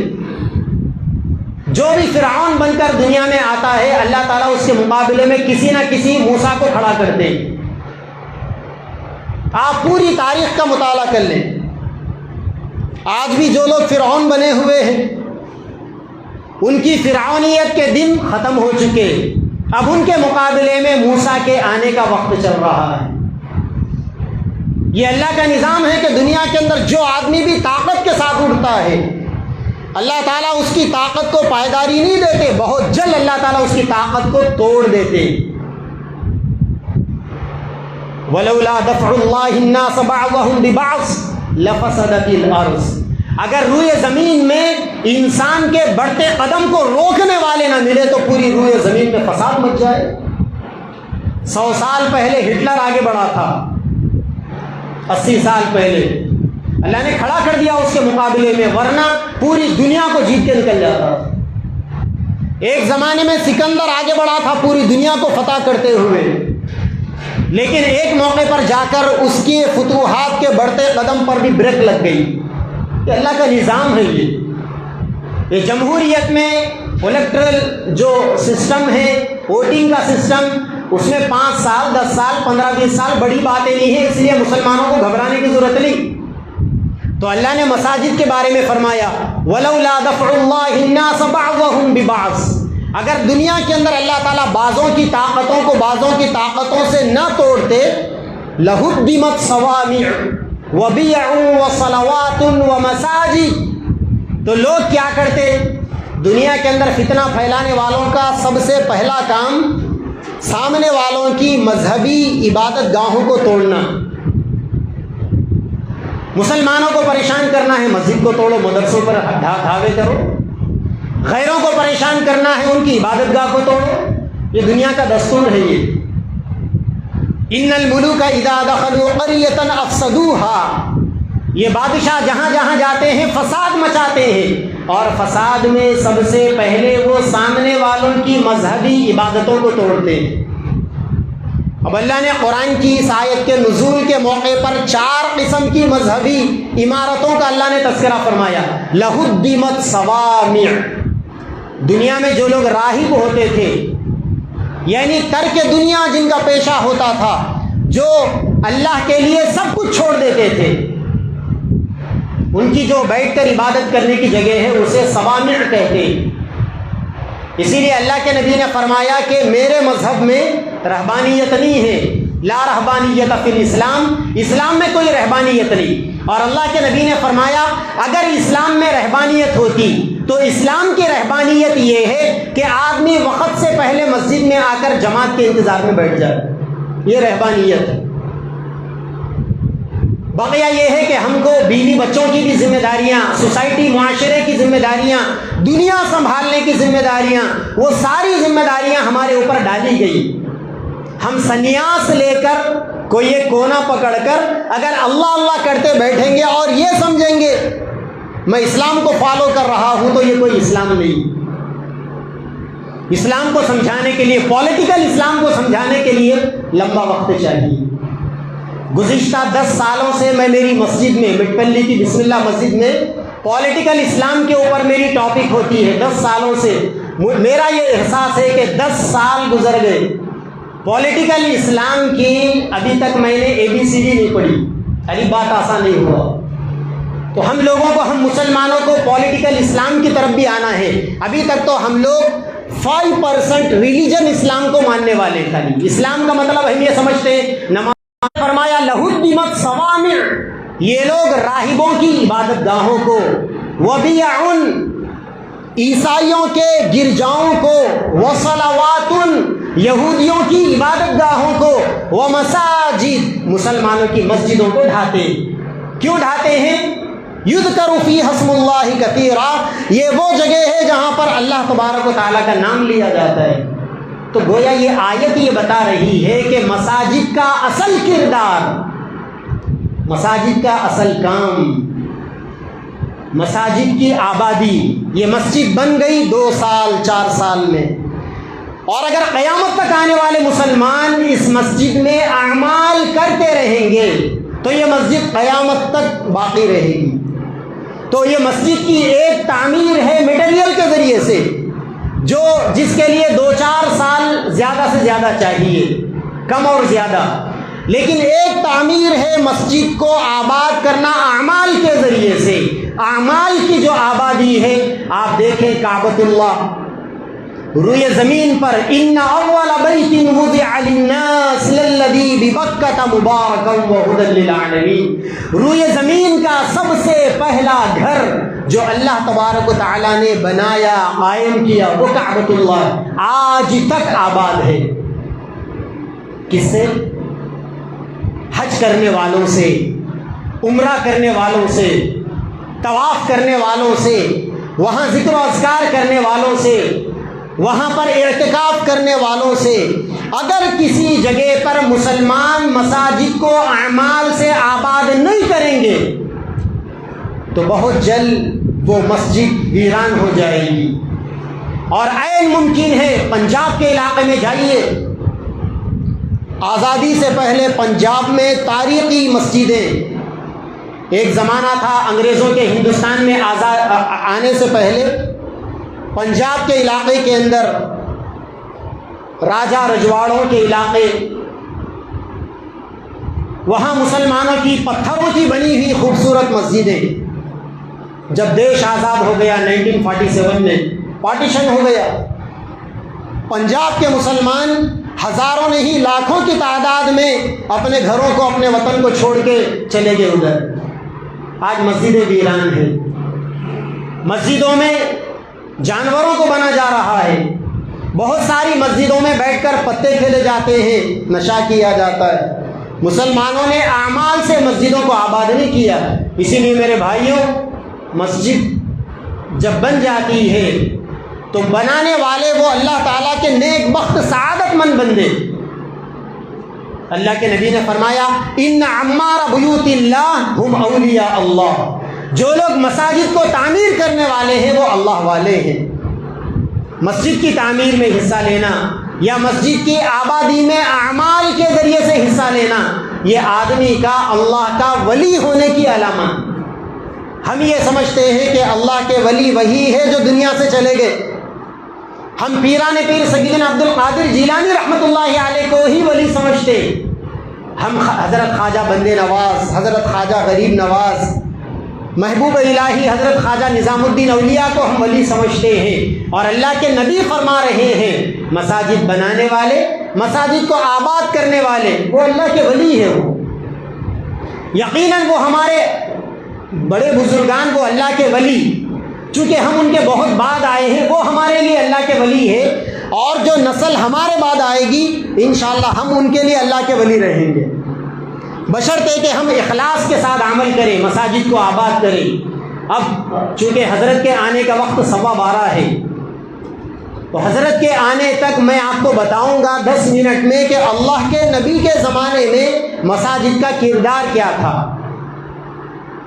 جو بھی فرعون بن کر دنیا میں آتا ہے اللہ تعالیٰ اس کے مقابلے میں کسی نہ کسی موسیٰ کو کھڑا کرتے ہیں. آپ پوری تاریخ کا مطالعہ کر لیں، آج بھی جو لوگ فرعون بنے ہوئے ہیں ان کی فرعونیت کے دن ختم ہو چکے، اب ان کے مقابلے میں موسیٰ کے آنے کا وقت چل رہا ہے. یہ اللہ کا نظام ہے کہ دنیا کے اندر جو آدمی بھی طاقت کے ساتھ اٹھتا ہے اللہ تعالیٰ اس کی طاقت کو پائیداری نہیں دیتے، بہت جلد اللہ تعالیٰ اس کی طاقت کو توڑ دیتے. وَلَوْلَا دَفْعُ اللَّهِ النَّاسَ بَعْضَهُمْ بِبَعْضٍ لَفَسَدَتِ الْأَرْضُ، اگر روئے زمین میں انسان کے بڑھتے قدم کو روکنے والے نہ ملے تو پوری روئے زمین میں فساد مچ جائے. 100 سال پہلے ہٹلر آگے بڑھا تھا، 80 سال پہلے اللہ نے کھڑا کر دیا اس کے مقابلے میں، ورنہ پوری دنیا کو جیت کے نکل جاتا. ایک زمانے میں سکندر آگے بڑھا تھا پوری دنیا کو فتح کرتے ہوئے، لیکن ایک موقع پر جا کر اس کی فتوحات کے بڑھتے قدم پر بھی بریک لگ گئی. یہ اللہ کا نظام ہے. یہ جمہوریت میں الیکٹرل جو سسٹم ہے ووٹنگ کا سسٹم، اس میں 5 سال 10 سال 15 20 سال بڑی باتیں نہیں ہیں، اس لیے مسلمانوں کو گھبرانے کی ضرورت نہیں۔ تو اللہ نے مساجد کے بارے میں فرمایا وَلَوْلَا دَفْعُ اللَّهِ النَّاسَ بَعْضَهُمْ بِبَعْضٍ، اگر دنیا کے اندر اللہ تعالیٰ بعضوں کی طاقتوں کو بعضوں کی طاقتوں سے نہ توڑتے، لَهُدِّمَتْ صَوَامِعُ وَبِيَعٌ وَصَلَوَاتٌ وَمَسَاجِدُ، تو لوگ کیا کرتے؟ دنیا کے اندر فتنہ پھیلانے والوں کا سب سے پہلا کام سامنے والوں کی مذہبی عبادت گاہوں کو توڑنا، مسلمانوں کو پریشان کرنا ہے مسجد کو توڑو، مدرسوں پر دھاوے کرو، غیروں کو پریشان کرنا ہے ان کی عبادت گاہ کو توڑو، یہ دنیا کا دستور ہے۔ یہ ان الملوک اذا دخلوا قریۃ افسدوها، یہ بادشاہ جہاں جہاں جاتے ہیں فساد مچاتے ہیں، اور فساد میں سب سے پہلے وہ سامنے والوں کی مذہبی عبادتوں کو توڑتے ہیں۔ اب اللہ نے قرآن کی اس آیت کے نزول کے موقع پر 4 قسم کی مذہبی عمارتوں کا اللہ نے تذکرہ فرمایا۔ لَهُدِّمَتْ صَوَامِعُ، دنیا میں جو لوگ راہب ہوتے تھے، یعنی ترک دنیا جن کا پیشہ ہوتا تھا، جو اللہ کے لیے سب کچھ چھوڑ دیتے تھے، ان کی جو بیٹھ کر عبادت کرنے کی جگہ ہے اسے صوامع کہتے ہیں۔ اسی لیے اللہ کے نبی نے فرمایا کہ میرے مذہب میں رہبانیت نہیں ہے، لا رہبانیت فی الاسلام، اسلام میں کوئی رہبانیت نہیں۔ اور اللہ کے نبی نے فرمایا اگر اسلام میں رہبانیت ہوتی تو اسلام کی رہبانیت یہ ہے کہ آدمی وقت سے پہلے مسجد میں آ کر جماعت کے انتظار میں بیٹھ جائے، یہ رہبانیت ہے۔ بقیہ یہ ہے کہ ہم کو بیوی بچوں کی بھی ذمہ داریاں، سوسائٹی معاشرے کی ذمہ داریاں، دنیا سنبھالنے کی ذمہ داریاں، وہ ساری ذمہ داریاں ہمارے اوپر ڈالی گئی۔ ہم سنیاس لے کر کوئی ایک کونا پکڑ کر اگر اللہ اللہ کرتے بیٹھیں گے اور یہ سمجھیں گے میں اسلام کو فالو کر رہا ہوں، تو یہ کوئی اسلام نہیں۔ اسلام کو سمجھانے کے لیے، پولیٹیکل اسلام کو سمجھانے کے لیے لمبا وقت چاہیے۔ گزشتہ 10 سالوں سے میں میری مسجد میں، مٹپلی کی بسم اللہ مسجد میں، پولیٹیکل اسلام کے اوپر میری ٹاپک ہوتی ہے۔ 10 سالوں سے میرا یہ احساس ہے کہ 10 سال گزر گئے، پولیٹیکل اسلام کی ابھی تک میں نے ABCD نہیں پڑھی، الف بات آسان نہیں ہوا۔ تو ہم لوگوں کو، ہم مسلمانوں کو پولیٹیکل اسلام کی طرف بھی آنا ہے۔ ابھی تک تو ہم لوگ 5% ریلیجن اسلام کو ماننے والے ہیں۔ خالی اسلام کا مطلب ہم یہ سمجھتے ہیں نماز۔ فرمایا لَهُدِّمَتْ صَوَامِعُ، یہ لوگ راہبوں کی عبادت گاہوں کو، وَبِيَعٌ، عیسائیوں کے گرجاؤں کو، وَصَلَوَاتٌ، یہودیوں کی عبادت گاہوں کو، وَمَسَاجِدُ، مسلمانوں کی مسجدوں کو ڈھاتے ہیں۔ کیوں ڈھاتے ہیں؟ یذکر فیہا اسم اللہ کثیرا، یہ وہ جگہ ہے جہاں پر اللہ تبارک و تعالیٰ کا نام لیا جاتا ہے۔ تو گویا یہ آیت یہ بتا رہی ہے کہ مساجد کا اصل کردار، مساجد کا اصل کام، مساجد کی آبادی، یہ مسجد بن گئی 2 سال 4 سال میں، اور اگر قیامت تک آنے والے مسلمان اس مسجد میں اعمال کرتے رہیں گے تو یہ مسجد قیامت تک باقی رہے گی۔ تو یہ مسجد کی ایک تعمیر ہے میٹیریل کے ذریعے سے، جو جس کے لیے 2-4 سال زیادہ سے زیادہ چاہیے، کم اور زیادہ، لیکن ایک تعمیر ہے مسجد کو آباد کرنا اعمال کے ذریعے سے۔ اعمال کی جو آبادی ہے، آپ دیکھیں کعبۃ اللہ روئے زمین پر، ان اول بیت وضع للناس للذی ببکۃ مبارکا وہدی للعالمین، روئے زمین کا سب سے پہلا گھر جو اللہ تبارک و تعالیٰ نے بنایا، قائم کیا، وہ کعبۃ اللہ آج تک آباد ہے۔ کس سے؟ حج کرنے والوں سے، عمرہ کرنے والوں سے، طواف کرنے والوں سے، وہاں ذکر و اذکار کرنے والوں سے، وہاں پر اعتکاف کرنے والوں سے۔ اگر کسی جگہ پر مسلمان مساجد کو اعمال سے آباد نہیں کریں گے تو بہت جلد وہ مسجد ویران ہو جائے گی۔ اور عین ممکن ہے، پنجاب کے علاقے میں جائیے، آزادی سے پہلے پنجاب میں تاریخی مسجدیں، ایک زمانہ تھا انگریزوں کے ہندوستان میں آنے سے پہلے پنجاب کے علاقے کے اندر راجا رجواڑوں کے علاقے، وہاں مسلمانوں کی پتھروں کی بنی ہوئی خوبصورت مسجدیں، جب دیش آزاد ہو گیا 1947 میں، پارٹیشن ہو گیا، پنجاب کے مسلمان ہزاروں نہیں لاکھوں کی تعداد میں اپنے گھروں کو، اپنے وطن کو چھوڑ کے چلے گئے ادھر۔ آج مسجدیں ویران ہیں، مسجدوں میں جانوروں کو بنا جا رہا ہے، بہت ساری مسجدوں میں بیٹھ کر پتے کھیلے جاتے ہیں، نشہ کیا جاتا ہے۔ مسلمانوں نے اعمال سے مسجدوں کو آباد نہیں کیا۔ اسی لیے میرے بھائیوں، مسجد جب بن جاتی ہے تو بنانے والے وہ اللہ تعالیٰ کے نیک بخت سعادت مند بندے۔ اللہ کے نبی نے فرمایا ان عمار بیوت اللہ ہم اولیاء اللہ، جو لوگ مساجد کو تعمیر کرنے والے ہیں وہ اللہ والے ہیں۔ مسجد کی تعمیر میں حصہ لینا یا مسجد کی آبادی میں اعمال کے ذریعے سے حصہ لینا، یہ آدمی کا اللہ کا ولی ہونے کی علامت۔ ہم یہ سمجھتے ہیں کہ اللہ کے ولی وہی ہے جو دنیا سے چلے گئے، ہم پیران پیر سیدنا عبد القادر جیلانی رحمۃ اللہ علیہ کو ہی ولی سمجھتے، ہم حضرت خواجہ بندے نواز، حضرت خواجہ غریب نواز، محبوب الہی حضرت خواجہ نظام الدین اولیاء کو ہم ولی سمجھتے ہیں۔ اور اللہ کے نبی فرما رہے ہیں مساجد بنانے والے، مساجد کو آباد کرنے والے وہ اللہ کے ولی ہیں۔ وہ یقیناً وہ ہمارے بڑے بزرگان وہ اللہ کے ولی، چونکہ ہم ان کے بہت بعد آئے ہیں، وہ ہمارے لیے اللہ کے ولی ہے، اور جو نسل ہمارے بعد آئے گی انشاءاللہ ہم ان کے لیے اللہ کے ولی رہیں گے، بشرطے کہ ہم اخلاص کے ساتھ عمل کریں، مساجد کو آباد کریں۔ اب چونکہ حضرت کے آنے کا وقت 12:15 ہے، تو حضرت کے آنے تک میں آپ کو بتاؤں گا 10 منٹ میں کہ اللہ کے نبی کے زمانے میں مساجد کا کردار کیا تھا۔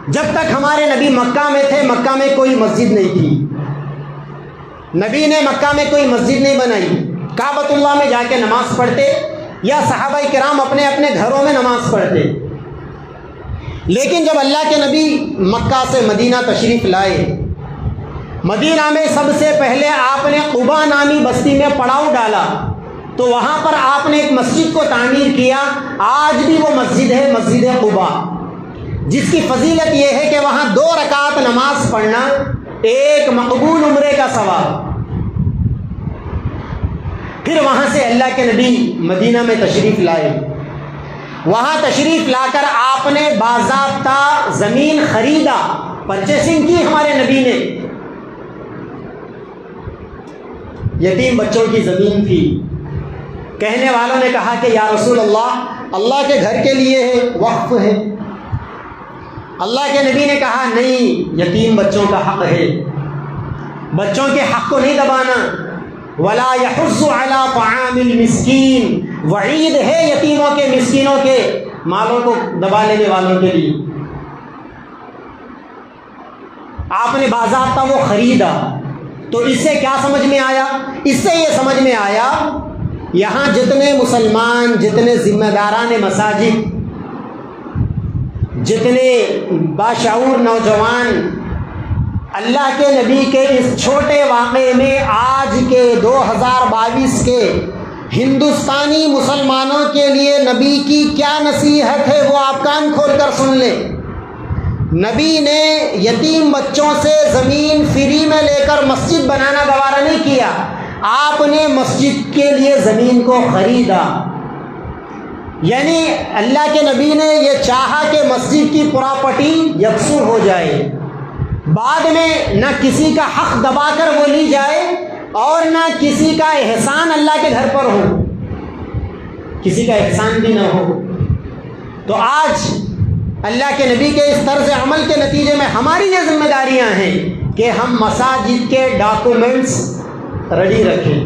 جب تک ہمارے نبی مکہ میں تھے، مکہ میں کوئی مسجد نہیں تھی، نبی نے مکہ میں کوئی مسجد نہیں بنائی، کعبۃ اللہ میں جا کے نماز پڑھتے یا صحابہ کرام اپنے اپنے گھروں میں نماز پڑھتے۔ لیکن جب اللہ کے نبی مکہ سے مدینہ تشریف لائے، مدینہ میں سب سے پہلے آپ نے قباء نامی بستی میں پڑاؤ ڈالا، تو وہاں پر آپ نے ایک مسجد کو تعمیر کیا۔ آج بھی وہ مسجد ہے، مسجد قباء، جس کی فضیلت یہ ہے کہ وہاں 2 رکعت نماز پڑھنا ایک مقبول عمرے کا ثواب۔ پھر وہاں سے اللہ کے نبی مدینہ میں تشریف لائے، وہاں تشریف لا کر آپ نے باضابطہ زمین خریدا، پرچیسنگ کی ہمارے نبی نے۔ یتیم بچوں کی زمین تھی، کہنے والوں نے کہا کہ یا رسول اللہ کے گھر کے لیے ہے، وقف ہے۔ اللہ کے نبی نے کہا نہیں، یتیم بچوں کا حق ہے، بچوں کے حق کو نہیں دبانا۔ وَلَا يَحُضُّ عَلَىٰ طَعَامِ الْمِسْكِينِ، وعید ہے یتیموں کے، مسکینوں کے مالوں کو دبا لینے والوں کے لیے۔ آپ نے باضابطہ وہ خریدا، تو اس سے کیا سمجھ میں آیا؟ اس سے یہ سمجھ میں آیا یہاں جتنے مسلمان، جتنے ذمہ داران مساجد، جتنے باشعور نوجوان اللہ کے نبی کے اس چھوٹے واقعے میں آج کے 2022 کے ہندوستانی مسلمانوں کے لیے نبی کی کیا نصیحت ہے وہ آپ کان کھول کر سن لیں۔ نبی نے یتیم بچوں سے زمین فری میں لے کر مسجد بنانا گوارا نہیں کیا، آپ نے مسجد کے لیے زمین کو خریدا۔ یعنی اللہ کے نبی نے یہ چاہا کہ مسجد کی پراپرٹی یکسو ہو جائے، بعد میں نہ کسی کا حق دبا کر وہ لی جائے اور نہ کسی کا احسان اللہ کے گھر پر ہو، کسی کا احسان بھی نہ ہو۔ تو آج اللہ کے نبی کے اس طرز عمل کے نتیجے میں ہماری یہ ذمہ داریاں ہیں کہ ہم مساجد کے ڈاکومنٹس ریڈی رکھیں،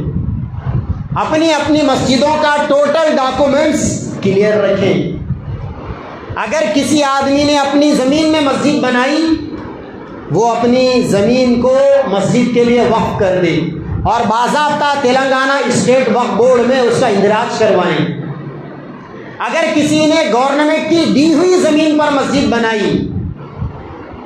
اپنی اپنی مسجدوں کا ٹوٹل ڈاکومنٹس کلیئر رکھیں۔ اگر کسی آدمی نے اپنی زمین میں مسجد بنائی، وہ اپنی زمین کو مسجد کے لیے وقف کر دے اور باضابطہ تلنگانہ اسٹیٹ وقف بورڈ میں اس کا اندراج کروائیں۔ اگر کسی نے گورنمنٹ کی دی ہوئی زمین پر مسجد بنائی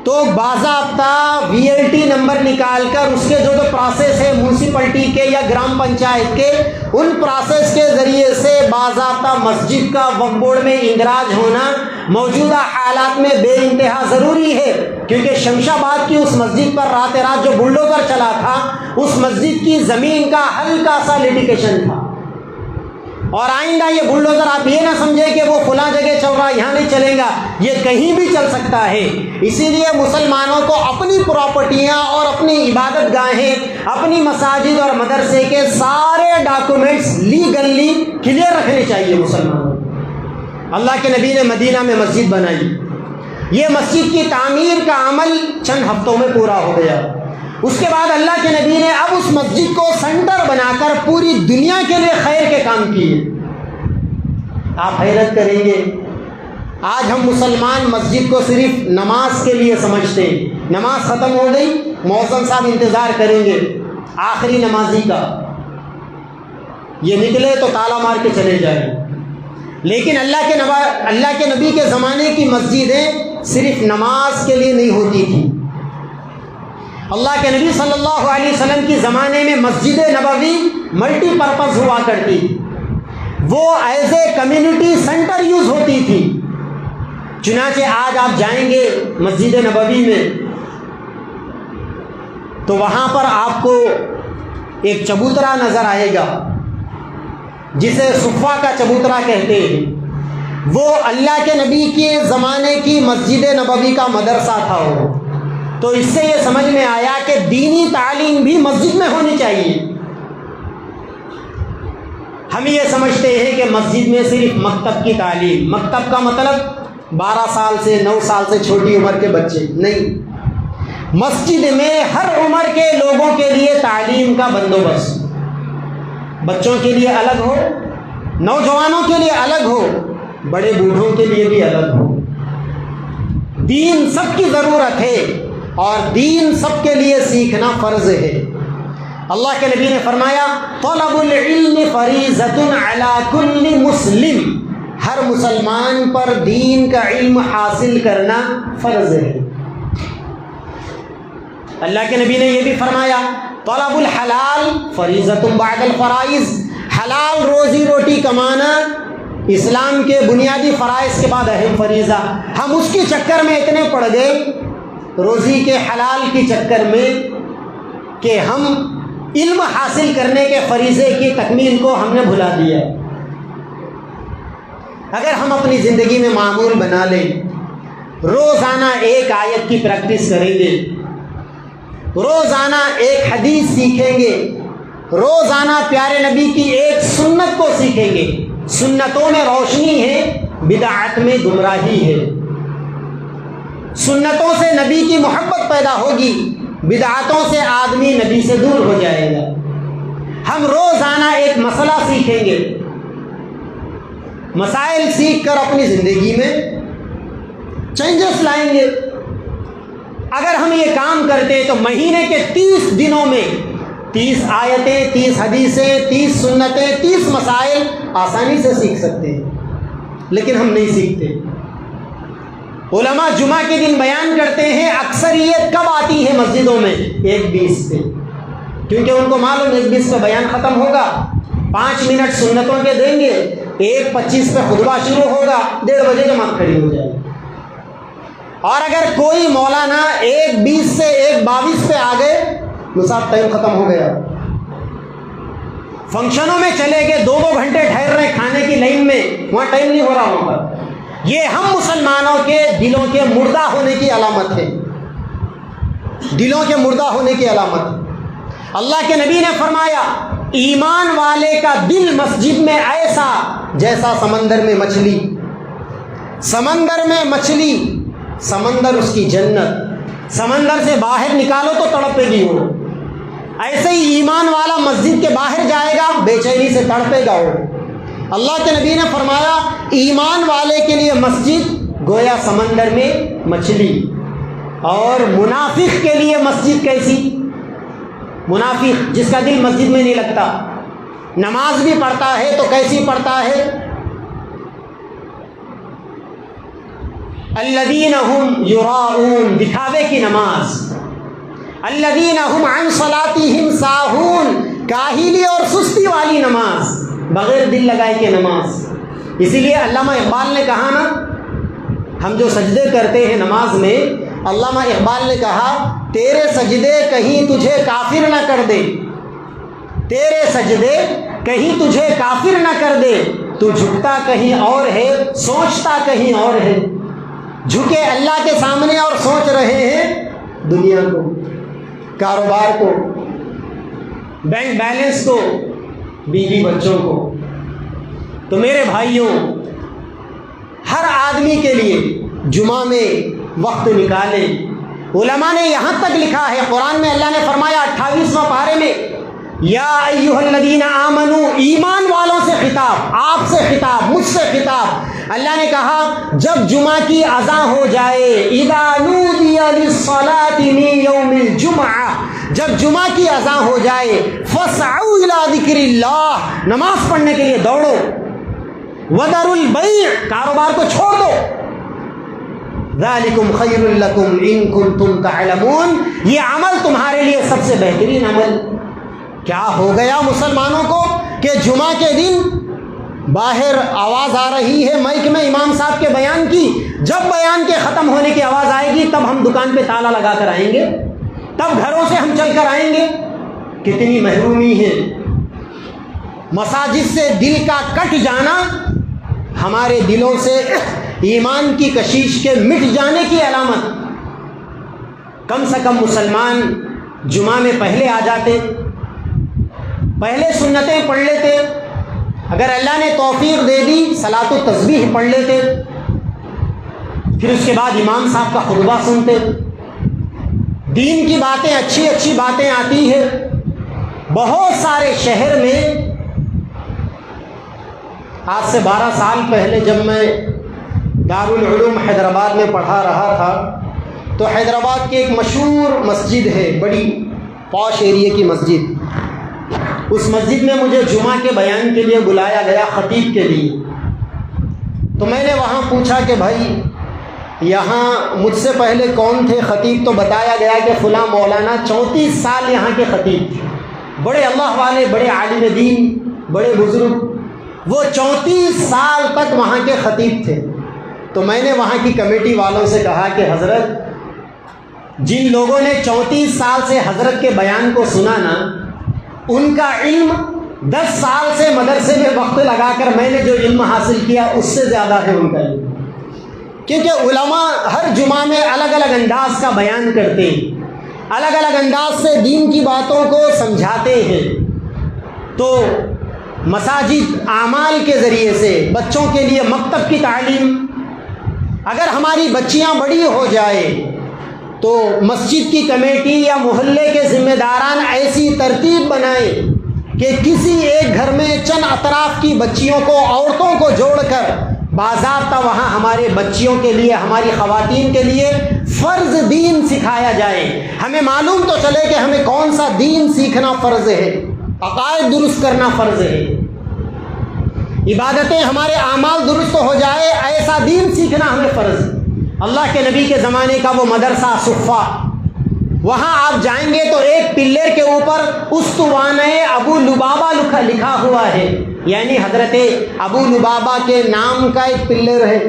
تو باضابطہ VLT نمبر نکال کر اس کے جو پروسیس ہے میونسپلٹی کے یا گرام پنچایت کے، ان پروسیس کے ذریعے سے باضابطہ مسجد کا وقف بورڈ میں اندراج ہونا موجودہ حالات میں بے انتہا ضروری ہے، کیونکہ شمشاباد کی اس مسجد پر رات جو بلڈوزر چلا تھا، اس مسجد کی زمین کا ہلکا سا لیٹیگیشن تھا، اور آئندہ یہ بلڈوزر آپ یہ نہ سمجھیں کہ وہ فلاں جگہ چل رہا ہے یہاں نہیں چلے گا، یہ کہیں بھی چل سکتا ہے۔ اسی لیے مسلمانوں کو اپنی پراپرٹیاں اور اپنی عبادت گاہیں، اپنی مساجد اور مدرسے کے سارے ڈاکومنٹس لیگلی کلیئر رکھنے چاہیے مسلمانوں کو۔ اللہ کے نبی نے مدینہ میں مسجد بنائی، یہ مسجد کی تعمیر کا عمل چند ہفتوں میں پورا ہو گیا۔ اس کے بعد اللہ کے نبی نے اب اس مسجد کو سینٹر بنا کر پوری دنیا کے لیے خیر کے کام کیے۔ آپ حیرت کریں گے، آج ہم مسلمان مسجد کو صرف نماز کے لیے سمجھتے ہیں، نماز ختم ہو گئی، مؤذن صاحب انتظار کریں گے آخری نمازی کا، یہ نکلے تو تالا مار کے چلے جائیں۔ لیکن اللہ کے نبی کے زمانے کی مسجدیں صرف نماز کے لیے نہیں ہوتی تھی۔ اللہ کے نبی صلی اللہ علیہ وسلم کی زمانے میں مسجد نبوی ملٹی پرپز ہوا کرتی، وہ as a community centre use ہوتی تھی۔ چنانچہ آج آپ جائیں گے مسجد نبوی میں تو وہاں پر آپ کو ایک چبوترا نظر آئے گا جسے صفہ کا چبوترا کہتے ہیں، وہ اللہ کے نبی کے زمانے کی مسجد نبوی کا مدرسہ تھا وہ۔ تو اس سے یہ سمجھ میں آیا کہ دینی تعلیم بھی مسجد میں ہونی چاہیے۔ ہم یہ سمجھتے ہیں کہ مسجد میں صرف مکتب کی تعلیم، مکتب کا مطلب 12 سال سے 9 سال سے چھوٹی عمر کے بچے نہیں، مسجد میں ہر عمر کے لوگوں کے لیے تعلیم کا بندوبست، بچوں کے لیے الگ ہو، نوجوانوں کے لیے الگ ہو، بڑے بوڑھوں کے لیے بھی الگ ہو۔ دین سب کی ضرورت ہے اور دین سب کے لیے سیکھنا فرض ہے۔ اللہ کے نبی نے فرمایا طلب العلم فریضۃ علی کل مسلم، ہر مسلمان پر دین کا علم حاصل کرنا فرض ہے۔ اللہ کے نبی نے یہ بھی فرمایا طلب الحلال فریضۃ بعد الفرائض، حلال روزی روٹی کمانا اسلام کے بنیادی فرائض کے بعد اہم فریضہ۔ ہم اس کے چکر میں اتنے پڑ گئے، روزی کے حلال کے چکر میں، کہ ہم علم حاصل کرنے کے فریضے کی تکمیل کو ہم نے بھلا دیا۔ اگر ہم اپنی زندگی میں معمول بنا لیں، روزانہ ایک آیت کی پریکٹس کریں گے، روزانہ ایک حدیث سیکھیں گے، روزانہ پیارے نبی کی ایک سنت کو سیکھیں گے۔ سنتوں میں روشنی ہے، بدعت میں گمراہی ہے۔ سنتوں سے نبی کی محبت پیدا ہوگی، بدعتوں سے آدمی نبی سے دور ہو جائے گا۔ ہم روزانہ ایک مسئلہ سیکھیں گے، مسائل سیکھ کر اپنی زندگی میں چینجز لائیں گے۔ اگر ہم یہ کام کرتے تو مہینے کے 30 دنوں میں 30 آیتیں، 30 حدیثیں، 30 سنتیں، 30 مسائل آسانی سے سیکھ سکتے ہیں، لیکن ہم نہیں سیکھتے۔ علماء جمعہ کے دن بیان کرتے ہیں، اکثریت کب آتی ہے مسجدوں میں؟ 1:20 پہ، کیونکہ ان کو معلوم 1:20 پہ بیان ختم ہوگا، 5 منٹ سنتوں کے دیں گے، 1:25 پہ خطبہ شروع ہوگا، 1:30 بجے جماعت کھڑی ہو جائے گی۔ اور اگر کوئی مولانا 1:20 سے 1:22 پہ آ گئے، صاحب ٹائم ختم ہو گیا، فنکشنوں میں چلے گئے، 2 گھنٹے ٹھہر رہے کھانے کی لائن میں، وہاں ٹائم نہیں ہو رہا ہوگا۔ یہ ہم مسلمانوں کے دلوں کے مردہ ہونے کی علامت ہے، دلوں کے مردہ ہونے کی علامت۔ اللہ کے نبی نے فرمایا ایمان والے کا دل مسجد میں ایسا جیسا سمندر میں مچھلی، سمندر میں مچھلی، سمندر اس کی جنت، سمندر سے باہر نکالو تو تڑپے گی وہ، ایسے ہی ایمان والا مسجد کے باہر جائے گا، بے چینی سے تڑپے گا وہ۔ اللہ کے نبی نے فرمایا ایمان والے کے لیے مسجد گویا سمندر میں مچھلی، اور منافق کے لیے مسجد کیسی؟ منافق جس کا دل مسجد میں نہیں لگتا، نماز بھی پڑھتا ہے تو کیسی پڑھتا ہے؟ الذین هم یراؤون، دکھاوے کی نماز، الذین هم عن صلاتهم ساہون، کاہلی اور سستی والی نماز، بغیر دل لگائے کے نماز۔ اسی لیے علامہ اقبال نے کہا نا، ہم جو سجدے کرتے ہیں نماز میں، علامہ اقبال نے کہا تیرے سجدے کہیں تجھے کافر نہ کر دے، تیرے سجدے کہیں تجھے کافر نہ کر دے، تو جھکتا کہیں اور ہے، سوچتا کہیں اور ہے۔ جھکے اللہ کے سامنے اور سوچ رہے ہیں دنیا کو، کاروبار کو، بینک بیلنس کو، بیوی بچوں کو۔ تو میرے بھائیوں، ہر آدمی کے لیے جمعہ میں وقت نکالیں۔ علماء نے یہاں تک لکھا ہے، قرآن میں اللہ نے فرمایا 28واں پارے میں، یا ایھا الذین آمنوا، ایمان والوں سے خطاب، آپ سے خطاب، مجھ سے خطاب۔ اللہ نے کہا جب جمعہ کی اذان ہو جائے، اذا نودی للصلاۃ من یوم الجمعہ، جب جمعہ کی اذان ہو جائے، فاسعوا الی ذکر اللہ، نماز پڑھنے کے لیے دوڑو، وذروا البیع، کاروبار کو چھوڑ دو، ذالکم خیر لکم ان کنتم تعلمون، یہ عمل تمہارے لیے سب سے بہترین عمل۔ کیا ہو گیا مسلمانوں کو کہ جمعہ کے دن باہر آواز آ رہی ہے مائک میں امام صاحب کے بیان کی، جب بیان کے ختم ہونے کی آواز آئے گی تب ہم دکان پہ تالا لگا کر آئیں گے، تب گھروں سے ہم چل کر آئیں گے۔ کتنی محرومی ہے۔ مساجد سے دل کا کٹ جانا ہمارے دلوں سے ایمان کی کشیش کے مٹ جانے کی علامت۔ کم سے کم مسلمان جمعہ میں پہلے آ جاتے، پہلے سنتیں پڑھ لیتے، اگر اللہ نے توفیق دے دی صلاۃ و تسبیح پڑھ لیتے، پھر اس کے بعد امام صاحب کا خطبہ سنتے، دین کی باتیں، اچھی اچھی باتیں آتی ہے۔ بہت سارے شہر میں، آج سے 12 سال پہلے جب میں دارالعلوم حیدرآباد میں پڑھا رہا تھا، تو حیدرآباد کی ایک مشہور مسجد ہے، بڑی پاش ایریے کی مسجد، اس مسجد میں مجھے جمعہ کے بیان کے لیے بلایا گیا، خطیب کے لیے۔ تو میں نے وہاں پوچھا کہ بھائی یہاں مجھ سے پہلے کون تھے خطیب؟ تو بتایا گیا کہ فلاں مولانا 34 سال یہاں کے خطیب تھے، بڑے اللہ والے، بڑے عالم دین، بڑے بزرگ، وہ 34 سال تک وہاں کے خطیب تھے۔ تو میں نے وہاں کی کمیٹی والوں سے کہا کہ حضرت، جن لوگوں نے 34 سال سے حضرت کے بیان کو سنا نا، ان کا علم 10 سال سے مدرسے میں وقت لگا کر میں نے جو علم حاصل کیا اس سے زیادہ ہے ان کا علم۔ کیونکہ علماء ہر جمعہ میں الگ الگ انداز کا بیان کرتے ہیں، الگ الگ انداز سے دین کی باتوں کو سمجھاتے ہیں۔ تو مساجد اعمال کے ذریعے سے بچوں کے لیے مکتب کی تعلیم، اگر ہماری بچیاں بڑی ہو جائے تو مسجد کی کمیٹی یا محلے کے ذمہ داران ایسی ترتیب بنائیں کہ کسی ایک گھر میں چند اطراف کی بچیوں کو، عورتوں کو جوڑ کر باضابطہ وہاں ہمارے بچیوں کے لیے، ہماری خواتین کے لیے فرض دین سکھایا جائے۔ ہمیں معلوم تو چلے کہ ہمیں کون سا دین سیکھنا فرض ہے، عقائد درست کرنا فرض ہے، عبادتیں، ہمارے اعمال درست ہو جائے، ایسا دین سیکھنا ہمیں فرض ہے۔ اللہ کے نبی کے زمانے کا وہ مدرسہ صفہ، وہاں آپ جائیں گے تو ایک پلر کے اوپر اسطوانہ ابو لبابہ لکھا ہوا ہے، یعنی حضرت ابو لبابہ کے نام کا ایک پلر ہے۔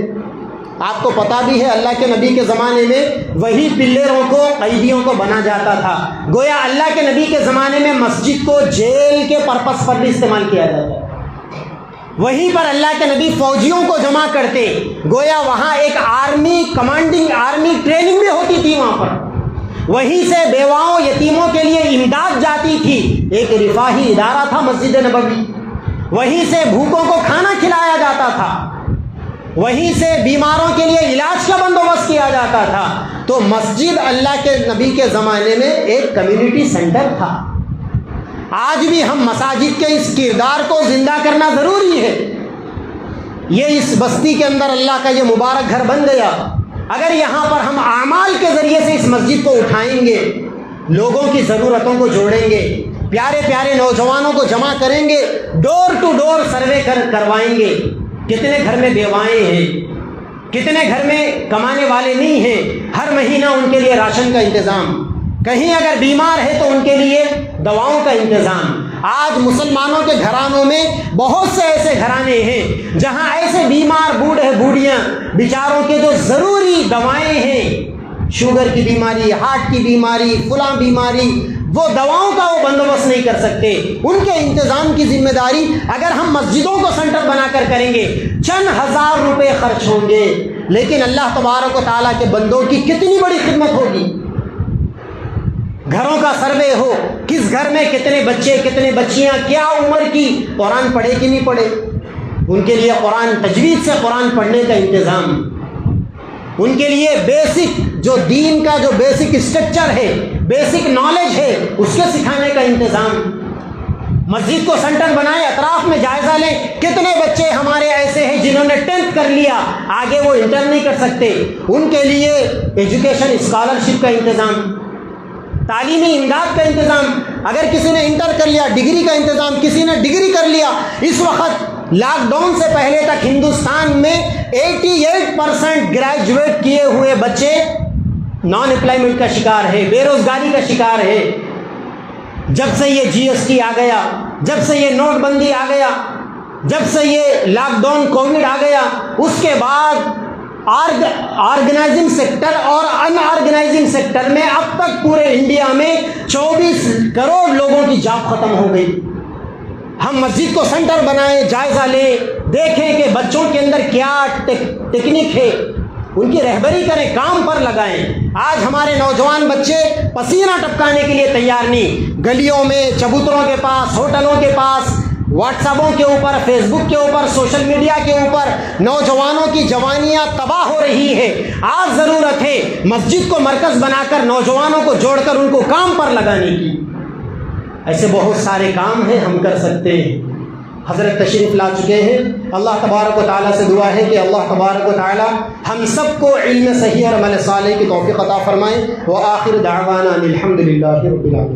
آپ کو پتہ بھی ہے اللہ کے نبی کے زمانے میں وہی پلروں کو قیدیوں کو بنا جاتا تھا، گویا اللہ کے نبی کے زمانے میں مسجد کو جیل کے پرپس پر بھی استعمال کیا جاتا ہے۔ وہیں پر اللہ کے نبی فوجیوں کو جمع کرتے، گویا وہاں ایک آرمی کمانڈنگ، آرمی ٹریننگ بھی ہوتی تھی وہاں پر۔ وہیں سے بیواؤں، یتیموں کے لیے امداد جاتی تھی، ایک رفاہی ادارہ تھا مسجد نبوی۔ وہیں سے بھوکوں کو کھانا کھلایا جاتا تھا، وہیں سے بیماروں کے لیے علاج کا بندوبست کیا جاتا تھا۔ تو مسجد اللہ کے نبی کے زمانے میں ایک کمیونٹی سینٹر تھا۔ آج بھی ہم مساجد کے اس کردار کو زندہ کرنا ضروری ہے۔ یہ اس بستی کے اندر اللہ کا یہ مبارک گھر بن گیا، اگر یہاں پر ہم اعمال کے ذریعے سے اس مسجد کو اٹھائیں گے، لوگوں کی ضرورتوں کو جوڑیں گے، پیارے پیارے نوجوانوں کو جمع کریں گے، ڈور ٹو ڈور سروے کروائیں گے، کتنے گھر میں بیوائیں ہیں، کتنے گھر میں کمانے والے نہیں ہیں، ہر مہینہ ان کے لیے راشن کا انتظام، کہیں اگر بیمار ہے تو ان کے لیے دواؤں کا انتظام۔ آج مسلمانوں کے گھرانوں میں بہت سے ایسے گھرانے ہیں جہاں ایسے بیمار بوڑھے بوڑھیاں بیچاروں کے جو ضروری دوائیں ہیں، شوگر کی بیماری، ہارٹ کی بیماری، فلاں بیماری، وہ دواؤں کا وہ بندوبست نہیں کر سکتے، ان کے انتظام کی ذمہ داری اگر ہم مسجدوں کو سینٹر بنا کر کریں گے چند ہزار روپے خرچ ہوں گے، لیکن اللہ تبارک و تعالیٰ کے بندوں کی کتنی بڑی خدمت ہوگی۔ گھروں کا سروے ہو، کس گھر میں کتنے بچے کتنے بچیاں کیا عمر کی، قرآن پڑھے کہ نہیں پڑھے، ان کے لیے قرآن تجوید سے قرآن پڑھنے کا انتظام، ان کے لیے بیسک جو دین کا جو بیسک اسٹرکچر ہے، بیسک نالج ہے، اس کے سکھانے کا انتظام۔ مسجد کو سینٹر بنائے، اطراف میں جائزہ لیں کتنے بچے ہمارے ایسے ہیں جنہوں نے 10th کر لیا، آگے وہ انٹر نہیں کر سکتے، ان کے لیے ایجوکیشن اسکالرشپ کا انتظام، تعلیمی امداد کا انتظام۔ اگر کسی نے انٹر کر لیا، ڈگری کا انتظام، کسی نے ڈگری کر لیا۔ اس وقت لاک ڈاؤن سے پہلے تک ہندوستان میں 88% گریجویٹ کیے ہوئے بچے نان امپلائمنٹ کا شکار ہے، بے روزگاری کا شکار ہے۔ جب سے یہ GST آ گیا، جب سے یہ نوٹ بندی آ گیا، جب سے یہ لاک ڈاؤن کووڈ آ گیا، اس کے بعد آرگنائزنگ سیکٹر اور ان آرگنائزنگ سیکٹر میں اب تک پورے انڈیا میں 24 کروڑ لوگوں کی جاب ختم ہو گئی۔ ہم مسجد کو سینٹر بنائیں، جائزہ لیں، دیکھیں کہ بچوں کے اندر کیا ٹیکنیک ہے، ان کی رہبری کریں، کام پر لگائیں۔ آج ہمارے نوجوان بچے پسینہ ٹپکانے کے لیے تیار نہیں، گلیوں میں، چبوتروں کے پاس، ہوٹلوں کے پاس، واٹس ایپوں کے اوپر، فیس بک کے اوپر، سوشل میڈیا کے اوپر نوجوانوں کی جوانیاں تباہ ہو رہی ہے۔ آج ضرورت ہے مسجد کو مرکز بنا کر نوجوانوں کو جوڑ کر ان کو کام پر لگانے کی۔ ایسے بہت سارے کام ہیں ہم کر سکتے ہیں۔ حضرت تشریف لا چکے ہیں، اللہ تبارک و تعالیٰ سے دعا ہے کہ اللہ تبارک و تعالیٰ ہم سب کو علم صحیح اور عمل صالح کی توفیق عطا فرمائے۔ وآخر دعوانا الحمد للہ رب العالمین۔